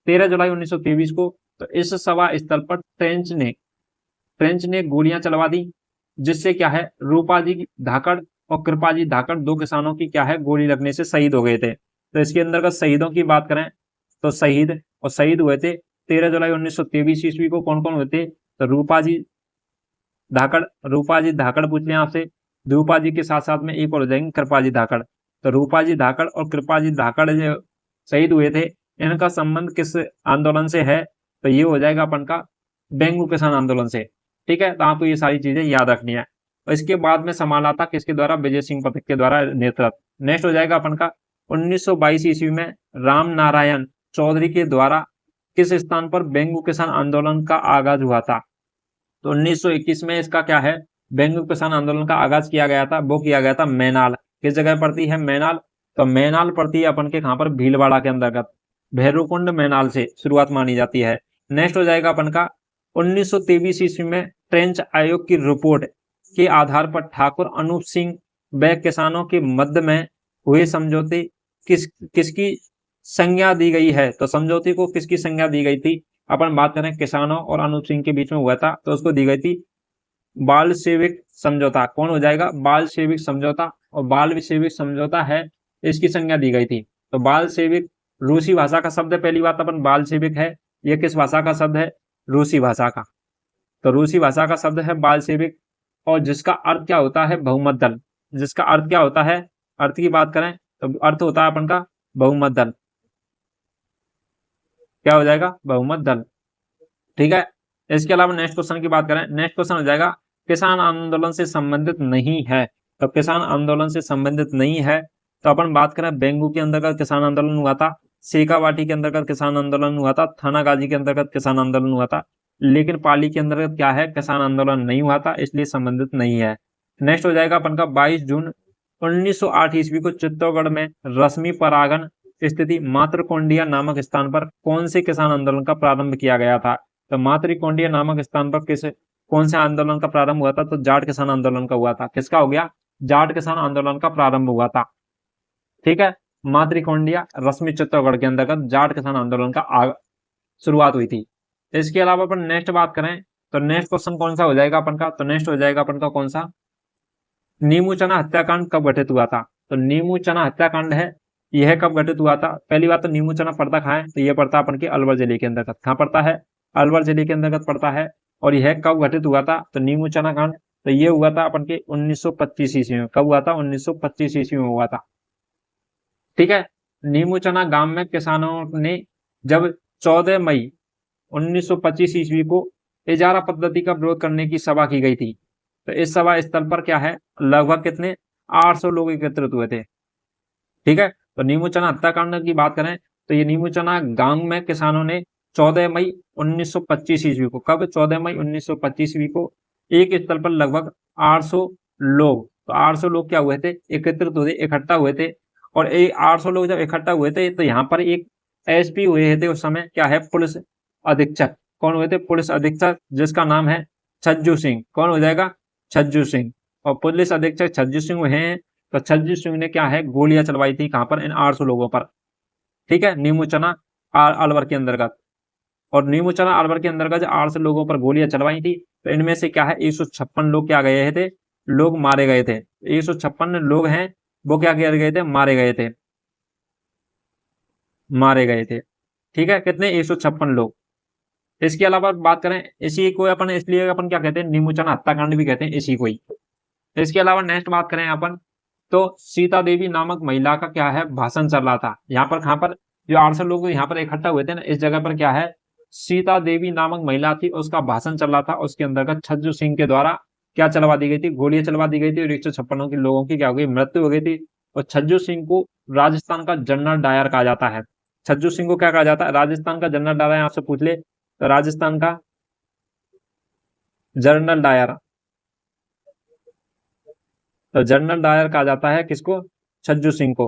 13 जुलाई 1923 को, तो इस सभा स्थल पर ट्रेंच ने गोलियां चलवा दी, जिससे क्या है रूपाजी धाकड़ और कृपाजी धाकड़ दो किसानों की क्या है गोली लगने से शहीद हो गए थे। तो इसके अंदर शहीदों की बात करें तो शहीद हुए थे 13 जुलाई 1923 ईस्वी को कौन कौन हुए थे, तो रूपाजी धाकड़ पूछ लिया आपसे, रूपाजी के साथ साथ में एक और हो जाएंगे कृपाजी धाकड़। तो रूपाजी धाकड़ और कृपाजी धाकड़ जो शहीद हुए थे इनका संबंध किस आंदोलन से है, तो ये हो जाएगा अपन का बेंगू किसान आंदोलन से। ठीक है, तो आपको ये सारी चीजें याद रखनी है। और इसके बाद में संभाला था किसके द्वारा, विजय सिंह पथिक के द्वारा नेतृत्व। नेक्स्ट हो जाएगा अपन का 1922 ईस्वी में राम नारायण चौधरी के द्वारा किस स्थान पर बेंगू किसान आंदोलन का आगाज हुआ था, तो 1921 में इसका क्या है बेंगू किसान आंदोलन का आगाज किया गया था, वो किया गया था मैनाल। किस जगह पड़ती है, मैनाल, तो मैनाल पड़ती है अपन के कहां पर, भीलवाड़ा के अंतर्गत, भैरवकुंड मैनाल से शुरुआत मानी जाती है। नेक्स्ट हो जाएगा अपन का 1923 ईस्वी में ट्रेंच आयोग की रिपोर्ट के आधार पर ठाकुर अनूप सिंह व किसानों के मध्य में हुए समझौते किसकी संज्ञा दी गई है, तो समझौते को किसकी संज्ञा दी गई थी, अपन बात करें किसानों और अनूप सिंह के बीच में हुआ था, तो उसको दी गई थी बाल सेविक समझौता। कौन हो जाएगा, बाल सेविक समझौता। और बाल सेविक समझौता है इसकी संज्ञा दी गई थी। तो बाल सेविक रूसी भाषा का शब्द है, पहली बात अपन बाल सेविक है ये किस भाषा का शब्द है, रूसी भाषा का, तो रूसी भाषा का शब्द है बाल सेविक। और जिसका अर्थ क्या होता है, बहुमत दल। जिसका अर्थ क्या होता है, अर्थ की बात करें तो अर्थ होता है अपन का बहुमत दल, क्या हो जाएगा, बहुमत दल। ठीक है, इसके अलावा नेक्स्ट क्वेश्चन की बात करें, नेक्स्ट क्वेश्चन हो जाएगा किसान आंदोलन से संबंधित नहीं है। तो किसान आंदोलन से संबंधित नहीं है तो अपन बात करें बेंगू के अंतर्गत किसान आंदोलन हुआ था, शेखावाटी के अंतर्गत किसान आंदोलन हुआ था, थानागाजी के अंतर्गत किसान आंदोलन हुआ था, लेकिन पाली के अंतर्गत क्या है, किसान आंदोलन नहीं हुआ था, इसलिए संबंधित नहीं है। नेक्स्ट हो जाएगा अपन का 22 जून 1908 ईस्वी को चित्तौड़गढ़ में रश्मि परागन स्थिति मातृकोंडिया नामक स्थान पर कौन से किसान आंदोलन का प्रारंभ किया गया था। तो मातृकोंडिया नामक स्थान पर कौन से आंदोलन का प्रारंभ हुआ था, तो जाट किसान आंदोलन का हुआ था। किसका हो गया, जाट किसान आंदोलन का प्रारंभ हुआ था। ठीक है, मातृकोंडिया रश्मि चित्तौड़गढ़ के अंतर्गत जाट किसान आंदोलन का शुरुआत हुई थी। इसके अलावा अपन नेक्स्ट बात करें तो नेक्स्ट क्वेश्चन कौन सा हो जाएगा अपन का, तो नेक्स्ट हो जाएगा अपन का कौन सा, नीमू चना हत्याकांड कब घटित हुआ था। तो नीमू चना हत्याकांड है यह कब घटित हुआ था। पहली बात तो नीमू चना पड़ता कहाँ है, तो यह पड़ता अपन के अलवर जिले के अंतर्गत। कहाँ पड़ता है, अलवर जिले के अंतर्गत पड़ता है। और यह कब घटित हुआ था, तो नीमू चना कांड, तो ये हुआ था अपन के 1925 ईस्वी में। कब हुआ था, 1925 ईस्वी में हुआ था। ठीक है, नीमू चना गांव में किसानों ने जब 14 मई 1925 ईस्वी को इजारा पद्धति का विरोध करने की सभा की गई थी, तो इस सभा स्थल पर क्या है लगभग कितने 800 लोग एकत्रित हुए थे। ठीक है, तो नीमू चना हत्याकांड की बात करें तो ये नीमू चना गांव में किसानों ने 14 मई 1925 ईस्वी को, कब 14 मई 1925 ईस्वी को एक स्थल पर लगभग 800 लोग, तो 800 लोग क्या हुए थे, एकत्रित हुए, इकट्ठा हुए थे। और 800 लोग जब इकट्ठा हुए थे तो यहाँ पर एक एसपी हुए थे उस समय, क्या है, पुलिस अधीक्षक। कौन हुए थे, पुलिस अधीक्षक, जिसका नाम है छज्जू सिंह। कौन हो जाएगा, छज्जू सिंह। और पुलिस अधीक्षक छज्जू सिंह हुए हैं, तो छज्जू सिंह ने क्या है गोलियां चलवाई थी कहां पर, इन 800 लोगों पर। ठीक है, नीमू चना अलवर के अंतर्गत। और नीमू चना अलवर के अंतर्गत 800 लोगों पर गोलियां चलवाई थी, तो इनमें से क्या है 156 लोग क्या गए थे, लोग मारे गए थे। 156 लोग हैं वो क्या किए गए थे, मारे गए थे। ठीक है, कितने 156 लोग। इसके अलावा बात करें, इसी को अपन इसलिए अपन क्या कहते हैं, नीमूचना हत्याकांड भी कहते हैं इसी को ही। इसके अलावा नेक्स्ट बात करें अपन, तो सीता देवी नामक महिला का क्या है, भाषण चल रहा था यहाँ पर। कहाँ पर, जो 800 लोग यहाँ पर इकट्ठा हुए थे ना, इस जगह पर क्या है, सीता देवी नामक महिला थी, उसका भाषण चल रहा था। उसके अंतर्गत छज्जू सिंह के द्वारा क्या चलवा दी गई थी, गोलियां चलवा दी गई थी, और 156 के लोगों की क्या हो गई, मृत्यु हो गई थी। और छज्जू सिंह को राजस्थान का जनरल डायर कहा जाता है। छज्जू सिंह को क्या कहा जाता है, राजस्थान का जनरल डायर। आपसे पूछ ले तो राजस्थान का जनरल डायर, तो जनरल डायर कहा जाता है किसको, छज्जू सिंह को।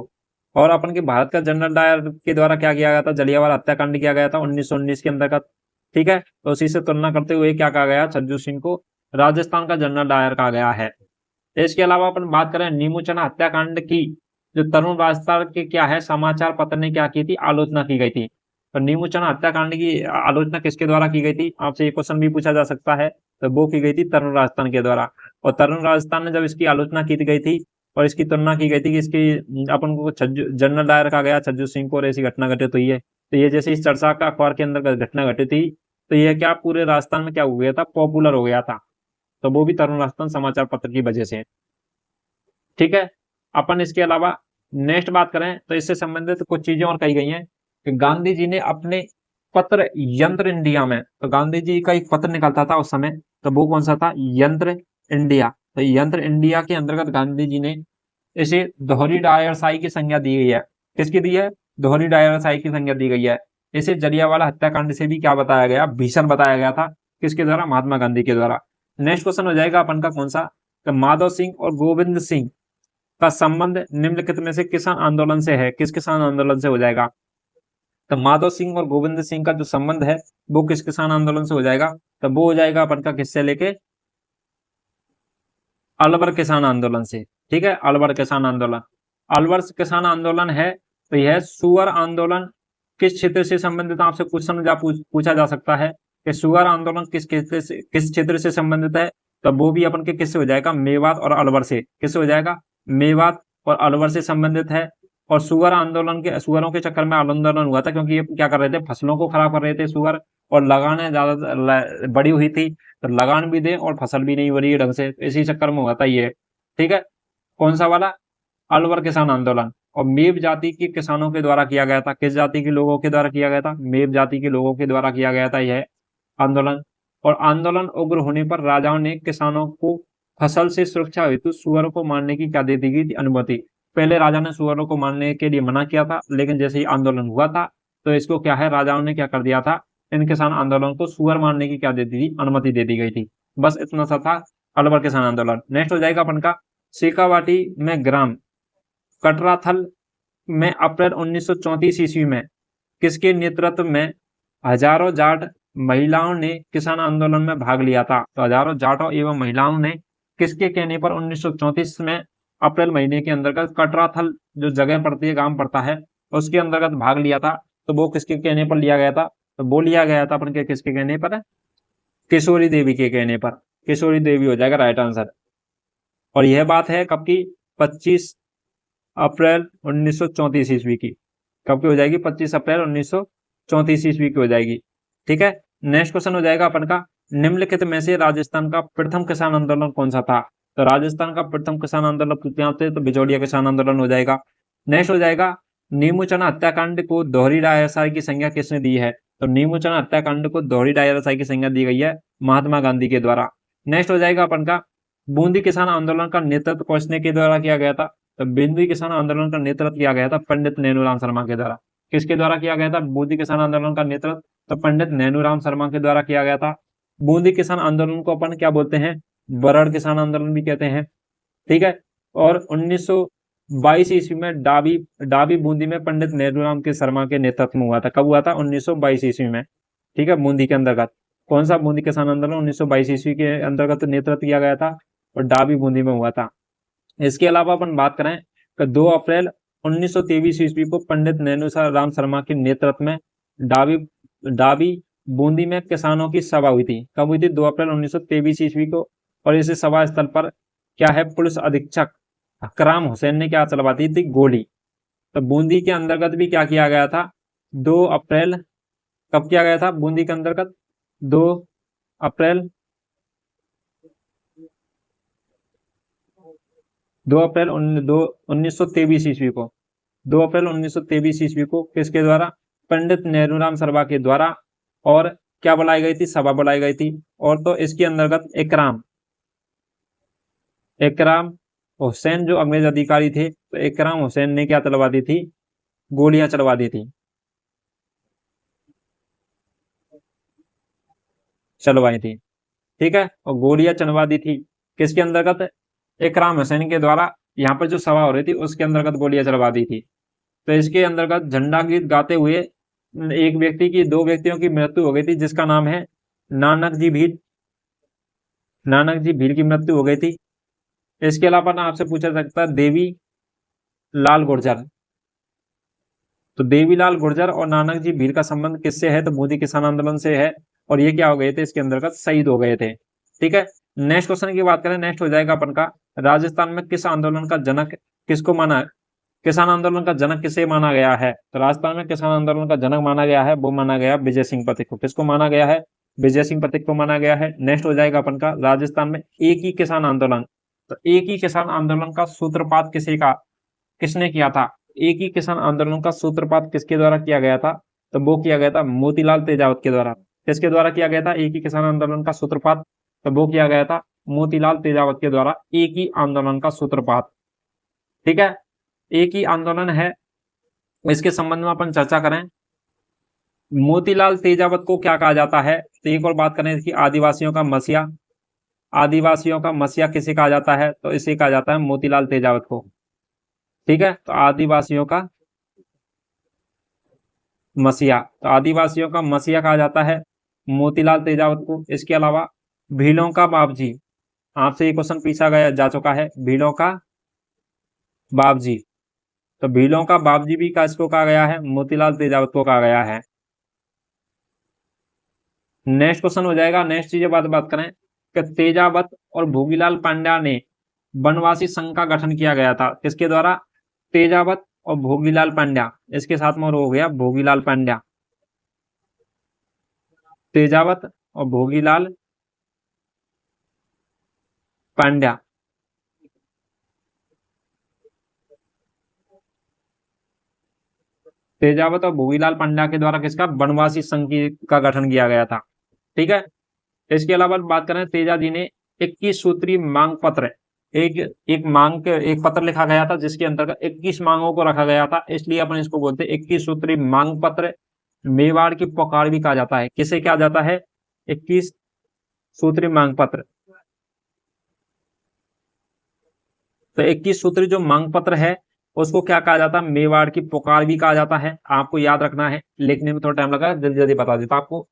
और अपन के भारत का जनरल डायर के द्वारा क्या किया गया था, जलियांवाला हत्याकांड किया गया था 1919 के अंतर्गत। ठीक है, तो उसी से तुलना करते हुए क्या कहा गया, छज्जू सिंह को राजस्थान का जनरल डायर कहा गया है। इसके अलावा अपन बात करें नीमूचना हत्याकांड की, जो तरुण राजस्थान के क्या है, समाचार पत्र ने क्या की थी, आलोचना की गई थी। तो नीमूचना हत्याकांड की आलोचना किसके द्वारा की गई थी, आपसे ये क्वेश्चन भी पूछा जा सकता है। तो वो की गई थी तरुण राजस्थान के द्वारा। और तरुण राजस्थान ने जब इसकी आलोचना की गई थी और इसकी तुलना की गई थी कि इसकी अपन को जनरल डायर कहा गया छज्जू सिंह को, और ऐसी घटना घटित हुई है। तो ये जैसे इस चर्चा का अखबार के अंदर घटना घटित थी, तो यह क्या पूरे राजस्थान में क्या हो गया था, पॉपुलर हो गया था। तो वो भी तरुण राजस्थान समाचार पत्र की वजह से। ठीक है, अपन इसके अलावा नेक्स्ट बात करें तो इससे संबंधित कुछ चीजें और कही गई हैं कि गांधी जी ने अपने पत्र यंत्र इंडिया में, तो गांधी जी का एक पत्र निकलता था उस समय, तो वो कौन सा था, यंत्र इंडिया। तो यंत्र इंडिया के अंतर्गत गांधी जी ने इसे दोहरी डायरशाही की संज्ञा दी गई है। किसकी दी है, दोहरी डायरशाही की संज्ञा दी गई है। इसे जलियांवाला हत्याकांड से भी क्या बताया गया, भीषण बताया गया था। किसके द्वारा, महात्मा गांधी के द्वारा। नेक्स्ट क्वेश्चन हो जाएगा अपन का कौन सा, तो माधव सिंह और गोविंद सिंह का संबंध निम्नलिखित में से किसान आंदोलन से है, किस किसान आंदोलन से हो जाएगा। तो माधव सिंह और गोविंद सिंह का जो संबंध है वो किस किसान आंदोलन से हो जाएगा, तो वो हो जाएगा अपन का किससे लेके, अलवर किसान आंदोलन से। ठीक है, अलवर किसान आंदोलन। अलवर किसान आंदोलन है तो यह सुअर आंदोलन किस क्षेत्र से संबंधित, आपसे क्वेश्चन पूछा जा सकता है कि सुअर आंदोलन किस क्षेत्र से संबंधित है। तो वो भी अपन के किससे हो जाएगा, मेवात और अलवर से। किससे हो जाएगा, मेवात और अलवर से संबंधित है। और सुअर आंदोलन के, सुअरों के चक्कर में आंदोलन हुआ था क्योंकि ये क्या कर रहे थे, फसलों को खराब कर रहे थे सुअर, और लगाने ज्यादा बड़ी हुई थी, तो लगान भी दे और फसल भी नहीं हो रही है ढंग से, इसी चक्कर में हुआ था ये। ठीक है, कौन सा वाला, अलवर किसान आंदोलन। और मेव जाति के किसानों के द्वारा किया गया था, किस जाति के लोगों के द्वारा किया गया था, मेव जाति के लोगों के द्वारा किया गया था यह आंदोलन। और आंदोलन उग्र होने पर राजाओं ने किसानों को फसल से सुरक्षा हेतु सुअरों को मारने की क्या दे दी गई थी, अनुमति। पहले राजा ने सुअरों को मारने के लिए मना किया था, लेकिन जैसे ही आंदोलन हुआ था तो इसको क्या है, राजाओं ने क्या कर दिया था, इन किसान आंदोलन को सुअर मारने की क्या दे दी थी, अनुमति दे दी गई थी। बस इतना सा था अलवर किसान आंदोलन। नेक्स्ट हो जाएगा अपन का, शेखावाटी में ग्राम कटराथल में अप्रैल 1934 ईस्वी में किसके नेतृत्व में हजारों जाट महिलाओं ने किसान आंदोलन में भाग लिया था। तो हजारों जाटों एवं महिलाओं ने किसके कहने पर 1934 में अप्रैल महीने के अंतर्गत कटराथल जो जगह पड़ती है, गांव पड़ता है, उसके अंतर्गत भाग लिया था। तो वो किसके कहने पर लिया गया था, तो वो लिया गया था अपन के किसके कहने पर, किशोरी देवी के कहने पर। किशोरी देवी हो जाएगा राइट आंसर। और यह बात है कब की, 25 अप्रैल 1934 ईस्वी की। कब की हो जाएगी, 25 अप्रैल 1934 ईस्वी की हो जाएगी। ठीक है, नेक्स्ट क्वेश्चन हो जाएगा अपन का, निम्नलिखित में से राजस्थान का प्रथम किसान आंदोलन कौन सा था। तो राजस्थान का प्रथम किसान आंदोलन क्या थे, तो बिचौलिया किसान आंदोलन हो जाएगा। नेक्स्ट हो जाएगा, नीमूचना हत्याकांड को दोहरी डायरशाही की संज्ञा किसने दी है। तो नीमूचना हत्याकांड को दोहरी डायरशाही की संज्ञा दी गई है महात्मा गांधी के द्वारा। नेक्स्ट हो जाएगा अपन का, बूंदी किसान आंदोलन का नेतृत्व किसने के द्वारा किया गया था। तो बूंदी किसान आंदोलन का नेतृत्व किया गया था पंडित नेनूराम शर्मा के द्वारा। किसके द्वारा किया गया था, बूंदी किसान आंदोलन का नेतृत्व तो पंडित नेनूराम शर्मा के द्वारा किया गया था। बूंदी किसान आंदोलन को अपन क्या बोलते हैं, बरड़ किसान आंदोलन भी कहते हैं। ठीक है, और 1922 ईस्वी में डाबी बूंदी में पंडित नेनूराम के शर्मा के नेतृत्व में हुआ था। कब हुआ था, 1922 ईस्वी में। ठीक है, बूंदी के अंतर्गत कौन सा, बूंदी किसान आंदोलन 1922 ईस्वी के अंतर्गत नेतृत्व किया गया था और डाबी बूंदी में हुआ था। इसके अलावा अपन बात करें तो 2 अप्रैल 1923 ईस्वी को पंडित नेनूराम शर्मा के नेतृत्व में डाबी बूंदी में किसानों की सभा हुई थी। कब हुई थी, 2 अप्रैल 1923 ईस्वी को। और इस सभा स्थल पर क्या है, पुलिस अधीक्षक अकराम हुसैन ने क्या चलवा दी थी, गोली। तो बूंदी के अंतर्गत भी क्या किया गया था, 2 अप्रैल कब किया गया था बूंदी के अंतर्गत? 2 अप्रैल 2 अप्रैल 1923 ईस्वी को। 2 अप्रैल 1923 ईस्वी को किसके द्वारा? पंडित नेहरूराम शर्मा के द्वारा। और क्या बुलाई गई थी? सभा बुलाई गई थी। और तो इसके अंतर्गत इकराम इकराम हुसैन जो अंग्रेज अधिकारी थे, तो इकराम हुसैन ने क्या चलवा दी थी? गोलियां चलवा दी थी, चलवाई थी। ठीक है, और गोलियां चलवा दी थी किसके अंतर्गत? इकराम हुसैन के द्वारा। यहाँ पर जो सभा हो रही थी उसके अंतर्गत गोलियां चलवा दी थी। तो इसके अंतर्गत झंडा गीत गाते हुए एक व्यक्ति की, 2 व्यक्तियों की मृत्यु हो गई थी, जिसका नाम है नानक जी भील। नानक जी भील की मृत्यु हो गई थी। इसके अलावा ना आपसे पूछा सकता है देवी लाल गुर्जर। तो देवीलाल गुर्जर और नानक जी भील का संबंध किससे है? तो मोदी किसान आंदोलन से है। और ये क्या हो गए थे? इसके अंतर्गत शहीद हो गए थे। ठीक है, नेक्स्ट क्वेश्चन की बात करें, नेक्स्ट हो जाएगा अपन का, राजस्थान में किस आंदोलन का जनक किसको माना, किसान आंदोलन का जनक किसे माना गया है? तो राजस्थान में किसान आंदोलन का जनक माना गया है, वो माना गया विजय सिंह पथिक को। किसको माना गया है? विजय सिंह पथिक को माना गया है। नेक्स्ट हो जाएगा अपन का, राजस्थान में एक ही किसान आंदोलन। तो एक ही किसान आंदोलन का सूत्रपात किसने किया था? एक ही किसान आंदोलन का सूत्रपात किसके द्वारा किया गया था? तो वो किया गया था मोतीलाल तेजावत के द्वारा। किसके द्वारा किया गया था एक ही किसान आंदोलन का सूत्रपात? तो वो किया गया था मोतीलाल तेजावत के द्वारा, एक ही आंदोलन का सूत्रपात। ठीक है, एक ही आंदोलन है, इसके संबंध में अपन चर्चा करें। मोतीलाल तेजावत को क्या कहा जाता है? तो एक और बात करें कि आदिवासियों का मसीहा, आदिवासियों का मसीहा किसे कहा जाता है? तो इसे कहा जाता है मोतीलाल तेजावत को। ठीक है, तो आदिवासियों का मसीहा, तो आदिवासियों का मसीहा कहा जाता है मोतीलाल तेजावत को। इसके अलावा भीलों का बाबजी, आपसे ये क्वेश्चन पूछा गया जा चुका है, भीलों का बाबजी। तो भीलों का बाबजी भी किसको कहा गया है? मोतीलाल तेजावत को कहा गया है। नेक्स्ट क्वेश्चन हो जाएगा, नेक्स्ट चीज बात करें कि तेजावत और भोगीलाल पांड्या ने बनवासी संघ का गठन किया गया था, किसके द्वारा? तेजावत और भोगीलाल पांड्या, इसके साथ में और हो गया भोगीलाल पांड्या। तेजावत और भोगीलाल पांड्या, तेजावत और भोगीलाल पांड्या के द्वारा किसका? बनवासी संघ का गठन किया गया था। ठीक है, इसके अलावा बात करें, तेजा जी ने 21 सूत्री मांग पत्र, एक एक पत्र लिखा गया था, जिसके अंतर्गत 21 मांगों को रखा गया था, इसलिए अपन इसको बोलते हैं 21 सूत्री मांग पत्र। मेवाड़ की पुकार भी कहा जाता है। किसे कहा जाता है? 21 सूत्री मांग पत्र। तो 21 सूत्री जो मांग पत्र है उसको क्या कहा जाता है? मेवाड़ की पुकार भी कहा जाता है। आपको याद रखना है, लिखने में थोड़ा टाइम लगा, जल्दी जल्दी बता देता आपको।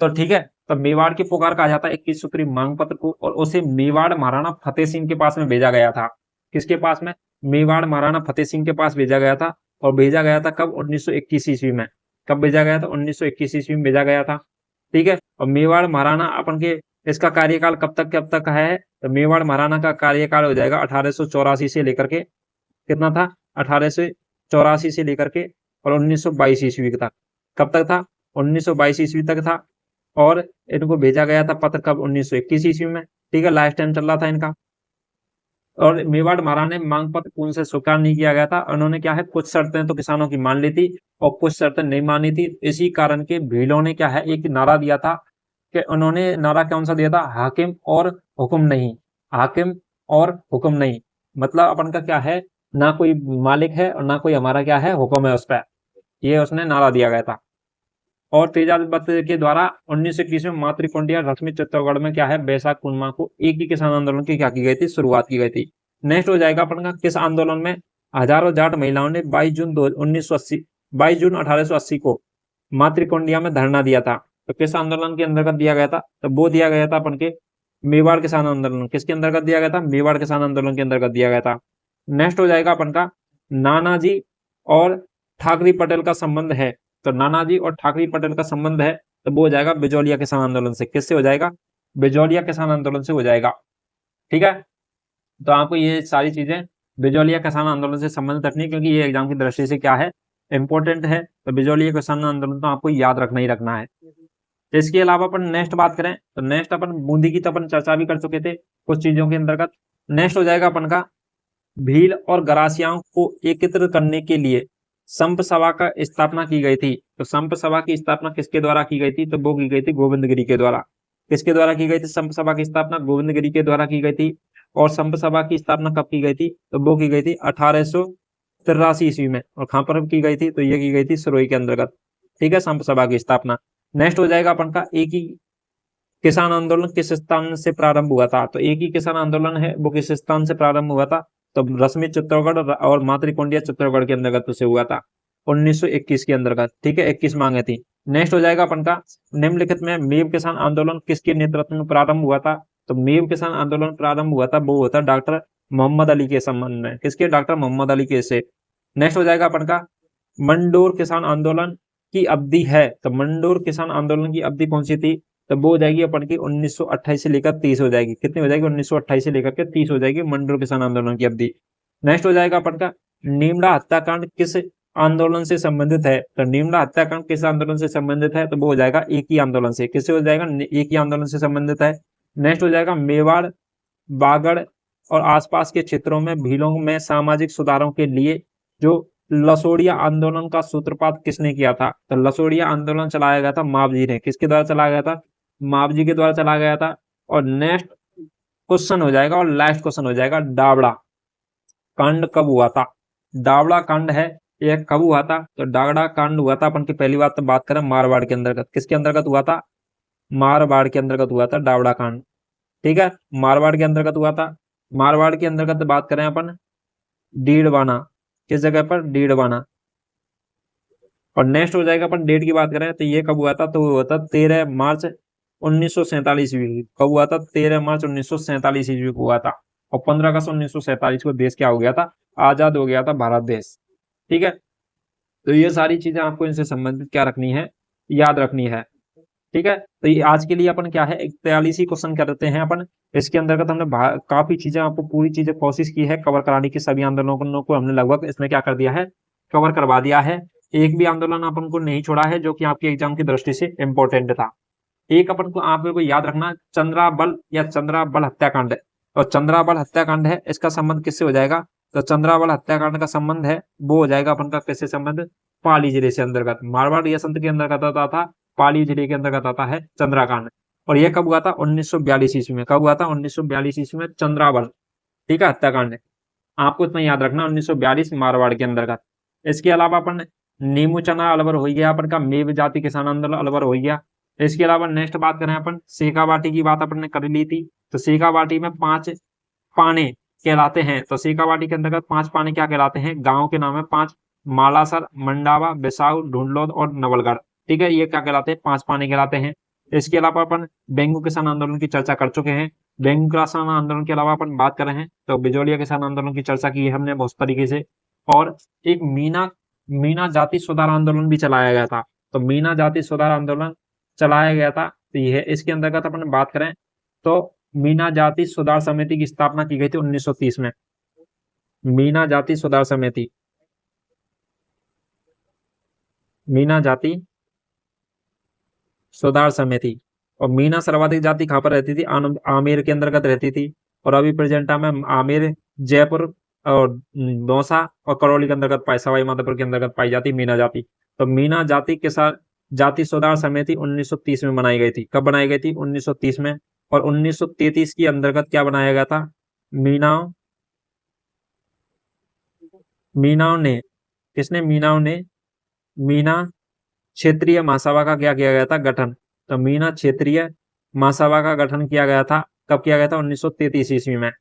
तो ठीक है, तो मेवाड़ की पुकार कहा जाता है 21 सूत्री मांग पत्र को, और उसे मेवाड़ महाराणा फतेह सिंह के पास में भेजा गया था। किसके पास में? मेवाड़ महाराणा फतेह सिंह के पास भेजा गया था। और भेजा गया था कब? 1921 ईस्वी में। कब भेजा गया था? 1921 ईस्वी में भेजा गया था। ठीक है, और मेवाड़ महाराणा अपन के, इसका कार्यकाल कब तक है? तो मेवाड़ महाराणा का कार्यकाल हो जाएगा 1884 से लेकर के, कितना था? 1884 से लेकर के और 1922 ईस्वी तक। कब तक था? 1922 ईस्वी तक था। और इनको भेजा गया था पत्र कब? 1921 ईस्वी में। ठीक है, लास्ट टाइम चल रहा था इनका। और मेवाड़ महाराणा ने मांग पत्र पूर्ण से स्वीकार नहीं किया गया था। उन्होंने क्या है, कुछ शर्तें तो किसानों की मान ली थी और कुछ शर्तें नहीं मानी थी। इसी कारण के भीलों ने क्या है, एक नारा दिया था कि उन्होंने नारा कौन सा दिया था? हाकिम और हुक्म नहीं, हाकिम और हुक्म नहीं। मतलब अपन का क्या है, ना कोई मालिक है और ना कोई हमारा क्या है, हुक्म है उस पर। ये उसने नारा दिया गया था। और तेजावत के द्वारा 1921 में मातृकुंडिया रश्मि चित्तौड़गढ़ में क्या है, बैसाख पूर्णिमा को एक ही किसान आंदोलन की क्या की गई थी? शुरुआत की गई थी। नेक्स्ट हो जाएगा अपन का, किस आंदोलन में हजारों जाट महिलाओं ने 22 जून 1980 22 जून 1880 को मातृकुंडिया में धरना दिया था? तो किस आंदोलन के अंतर्गत दिया गया था? तो वो दिया गया था अपन के मेवाड़ किसान आंदोलन। किसके अंतर्गत दिया गया था? मेवाड़ किसान आंदोलन के अंतर्गत दिया गया था। नेक्स्ट हो जाएगा अपन का, नानाजी और ठाकरे पटेल का संबंध है। तो नानाजी और ठाकरे पटेल का संबंध है, तो वो हो जाएगा बिजौलिया किसान आंदोलन से। किससे हो जाएगा? बिजौलिया किसान आंदोलन से हो जाएगा। ठीक है, तो आपको ये सारी चीजें बिजौलिया किसान आंदोलन से संबंधित रखनी है, क्योंकि ये एग्जाम की दृष्टि से क्या है, इंपॉर्टेंट है, तो बिजोलिया किसान आंदोलन तो आपको याद रखना ही रखना है। तो इसके अलावा अपन नेक्स्ट बात करें तो नेक्स्ट अपन बूंदी की तो अपन चर्चा भी कर चुके थे कुछ चीजों के अंतर्गत। नेक्स्ट हो जाएगा अपन का भील और गरासियाओं को एकत्र करने के लिए संप सभा का स्थापना की गई थी। तो संप सभा की स्थापना किसके द्वारा की गई थी? तो वो की गई थी गोविंदगिरी के द्वारा। किसके द्वारा की गई थी संप सभा की स्थापना? गोविंदगिरी के द्वारा की गई थी। और संप सभा की स्थापना कब की गई थी? तो वो की गई थी 1883 ईस्वी में। और कहां पर की गई थी? तो ये की गई थी सिरोही के अंतर्गत। ठीक है, संप सभा की स्थापना। नेक्स्ट हो जाएगा अपन का एक ही किसान आंदोलन किस स्थान से प्रारंभ हुआ था? तो एक ही किसान आंदोलन है वो किस स्थान से प्रारंभ हुआ था? तो रश्मि चित्तौड़गढ़ और मातृकुंडिया चित्तौड़गढ़ के अंतर्गत उसे हुआ था 1921 के अंतर्गत। ठीक है, 21 मांगे थी। नेक्स्ट हो जाएगा अपन का निम्नलिखित में मेव किसान आंदोलन किसके नेतृत्व में प्रारंभ हुआ था? तो मेव किसान आंदोलन प्रारंभ हुआ था वो होता डॉक्टर मोहम्मद अली के संबंध में। किसके? डॉक्टर मोहम्मद अली के से। नेक्स्ट हो जाएगा अपन का मंडोर किसान आंदोलन की अवधि है। तो मंडोर किसान आंदोलन की अवधि कौन सी थी? तो वो हो जाएगी अपन की 1928 से लेकर 30 हो जाएगी। कितनी हो जाएगी? 1928 से लेकर के 30 हो जाएगी मंडोर किसान आंदोलन की अवधि। नेक्स्ट हो जाएगा अपन का नीमड़ा हत्याकांड किस आंदोलन से संबंधित है? तो नीमड़ा हत्याकांड किस आंदोलन से संबंधित है? तो वो हो जाएगा एक ही आंदोलन से। किससे हो जाएगा? एक ही आंदोलन से संबंधित है। नेक्स्ट हो जाएगा मेवाड़ बागड़ और आसपास के क्षेत्रों में भीलों में सामाजिक सुधारों के लिए जो लसोड़िया आंदोलन का सूत्रपात किसने किया था? तो लसोड़िया आंदोलन चलाया गया था मावजी ने। किसके द्वारा चलाया गया था? मावजी के द्वारा चलाया गया था। और नेक्स्ट क्वेश्चन हो जाएगा और लास्ट क्वेश्चन हो जाएगा दावड़ा कांड कब हुआ था? दावड़ा कांड है यह कब हुआ था? तो दावड़ा कांड हुआ था अपन की पहली बात तो बात करें मारवाड़ के अंतर्गत। किसके अंतर्गत हुआ था? मारवाड़ के अंतर्गत हुआ था दावड़ा कांड। ठीक है, मारवाड़ के अंतर्गत हुआ था। मारवाड़ के अंतर्गत बात करें अपन डीडवाना। किस जगह पर? डीडवाना। और नेक्स्ट हो जाएगा अपन डेट की बात करें तो ये कब हुआ था? तो हुआ था 13 मार्च 1947 ईस्वी। कब हुआ था? 13 मार्च 1947 ईस्वी को हुआ था। और 15 अगस्त 1947 को देश क्या हो गया था? आजाद हो गया था भारत देश। ठीक है, तो ये सारी चीजें आपको इनसे संबंधित क्या रखनी है? याद रखनी है। ठीक है, तो ये आज के लिए अपन क्या है 41 ही क्वेश्चन करते हैं अपन। इसके अंतर्गत हमने काफी चीजें आपको पूरी चीजें कोशिश की है कवर कराने की। सभी आंदोलनों को हमने लगभग इसमें क्या कर दिया है? कवर करवा दिया है। एक भी आंदोलन अपन को नहीं छोड़ा है जो कि आपके एग्जाम की दृष्टि से इंपॉर्टेंट था। एक अपन को आप लोगों को याद रखना चंद्राबल या चंद्राबल हत्याकांड है। और चंद्राबल हत्याकांड है इसका संबंध किससे हो जाएगा? तो चंद्राबल हत्याकांड का संबंध है वो हो जाएगा अपन का किससे संबंध? पाली जिले से अंतर्गत। मारवाड़ रियासत के अंतर्गत आता था, पाली जिले के अंतर्गत आता है चंद्राकांड। और यह कब हुआ था? 1942 ईस्वी में। कब हुआ था? 1942 ईस्वी में चंद्राबल। ठीक है, हत्याकांड है। आपको इतना याद रखना 1942 मारवाड़ के अंतर्गत। इसके अलावा अपन नीमू चना अलवर हो गया अपन का, मेव जाति किसान आंदोलन अलवर हो गया। इसके अलावा नेक्स्ट बात करें अपन शेखावाटी की बात अपन ने कर ली थी। तो शेखावाटी में 5 पाने कहलाते हैं। तो शेखावाटी के अंतर्गत 5 पाने क्या कहलाते हैं? गांव के नाम है 5 मालासर, मंडावा, बिसाऊ, ढूंढलोद और नवलगढ़। ठीक है, ये क्या कहलाते हैं? 5 पाने कहलाते हैं। इसके अलावा अपन बेंगू किसान आंदोलन की चर्चा कर चुके हैं। बेंगू किसान आंदोलन के अलावा अपन बात कर रहे हैं तो बिजोलिया किसान आंदोलन की चर्चा की है हमने बहुत तरीके से। और एक मीना जाति सुधार आंदोलन भी चलाया गया था। तो मीना जाति सुधार आंदोलन चलाया गया था। तो ये इसके अंतर्गत अपन बात करें तो मीना जाति सुधार समिति की स्थापना की गई थी 1930 में। मीना जाति सुधार समिति, मीना जाति सुधार समिति। और मीना सर्वाधिक जाति कहां पर रहती थी? आमेर के अंतर्गत रहती थी। और अभी प्रेजेंटा में आमेर, जयपुर और दौसा और करौली के अंतर्गत सवाई माधोपुर के अंतर्गत पाई जाती मीना जाति। तो मीना जाति के साथ जाति सुधार समिति 1930 में बनाई गई थी। कब बनाई गई थी? 1930 में। और 1933 के अंतर्गत क्या बनाया गया था? मीनाओं ने किसने? मीनाओं ने मीना क्षेत्रीय महासभा का क्या किया गया था? गठन। तो मीना क्षेत्रीय महासभा का गठन किया गया था। कब किया गया था? 1933 ईस्वी में।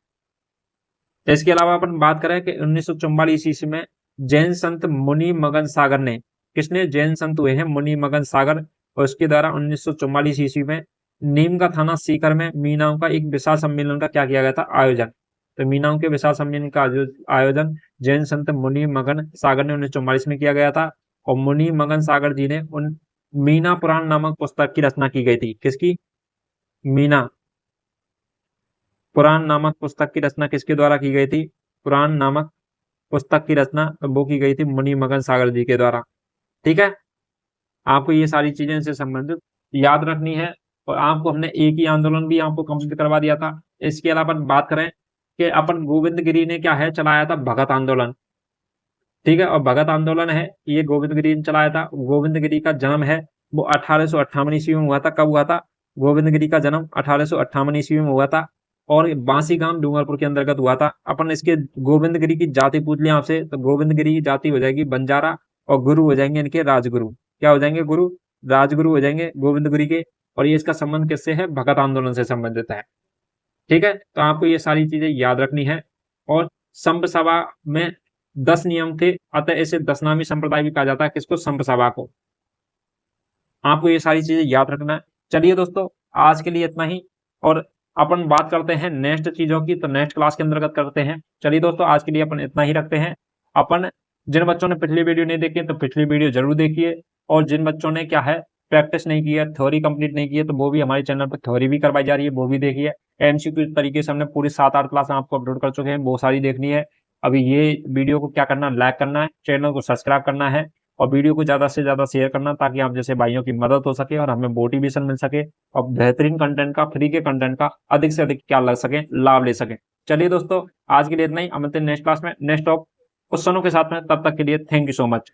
इसके अलावा अपन बात करें कि 1944 ईस्वी में जैन संत मुनि मगन सागर ने, किसने? जैन संत हुए हैं मुनि मगन सागर। और उसके द्वारा 1944 ईस्वी में नीम का थाना सीकर में मीनाओं का एक विशाल सम्मेलन का क्या किया गया था? आयोजन। तो मीनाओं के विशाल सम्मेलन का आयोजन जैन संत मुनि मगन सागर ने 1944 में किया गया था। और मुनि मगन सागर जी ने उन मीना पुराण नामक पुस्तक की रचना की गई थी। किसकी? मीना पुराण नामक पुस्तक की रचना किसके द्वारा की गई थी? पुराण नामक पुस्तक की रचना वो की गई थी मुनि मगन सागर जी के द्वारा। ठीक है, आपको ये सारी चीजें इनसे संबंधित याद रखनी है। और आपको हमने एक ही आंदोलन भी आपको कंप्लीट करवा दिया था। इसके अलावा बात करें कि अपन गोविंद गिरी ने क्या है चलाया था, भगत आंदोलन। ठीक है, और भगत आंदोलन है ये गोविंद गिरी ने चलाया था। गोविंद गिरी का जन्म है वो 1858 ईस्वी में हुआ था। कब हुआ था? गोविंद गिरी का जन्म 1858 ईस्वी में हुआ था और बांसी गांव डूंगरपुर के अंतर्गत हुआ था। अपन इसके गोविंद गिरी की जाति पूछ लिया आपसे, तो गोविंद गिरी की जाति हो जाएगी बंजारा और गुरु हो जाएंगे इनके राजगुरु। क्या हो जाएंगे? गुरु, राजगुरु हो जाएंगे गोविंद गिरी के। और ये इसका संबंध किससे है? भगत आंदोलन से संबंधित है। ठीक है, तो आपको ये सारी चीजें याद रखनी है। और संप सभा में 10 नियम थे, अतः इसे 10 नामी संप्रदाय भी कहा जाता है। किसको? संप सभा को। आपको ये सारी चीजें याद रखना है। चलिए दोस्तों, आज के लिए इतना ही, और अपन बात करते हैं नेक्स्ट चीजों की, तो नेक्स्ट क्लास के अंतर्गत करते हैं। चलिए दोस्तों, आज के लिए अपन इतना ही रखते हैं। अपन जिन बच्चों ने पिछली वीडियो नहीं देखी तो पिछली वीडियो जरूर देखिए, और जिन बच्चों ने क्या है प्रैक्टिस नहीं की है, थ्योरी कंप्लीट नहीं की है, तो वो भी हमारे चैनल पर थ्योरी भी करवाई जा रही है, वो भी देखिए। एमसीक्यू तरीके से हमने पूरी 7-8 क्लास आपको अपलोड कर चुके हैं, वो सारी देखनी है। अभी ये वीडियो को क्या करना है, लाइक करना है, चैनल को सब्सक्राइब करना है, और वीडियो को ज्यादा से ज्यादा शेयर करना, ताकि आप जैसे भाइयों की मदद हो सके और हमें मोटिवेशन मिल सके, और बेहतरीन कंटेंट का, फ्री के कंटेंट का अधिक से अधिक क्या लग सके, लाभ ले सके। चलिए दोस्तों, आज के लिए इतना ही। हम मिलते हैं नेक्स्ट क्लास में नेक्स्ट टॉप क्वेश्चनों के साथ में। तब तक के लिए थैंक यू सो मच।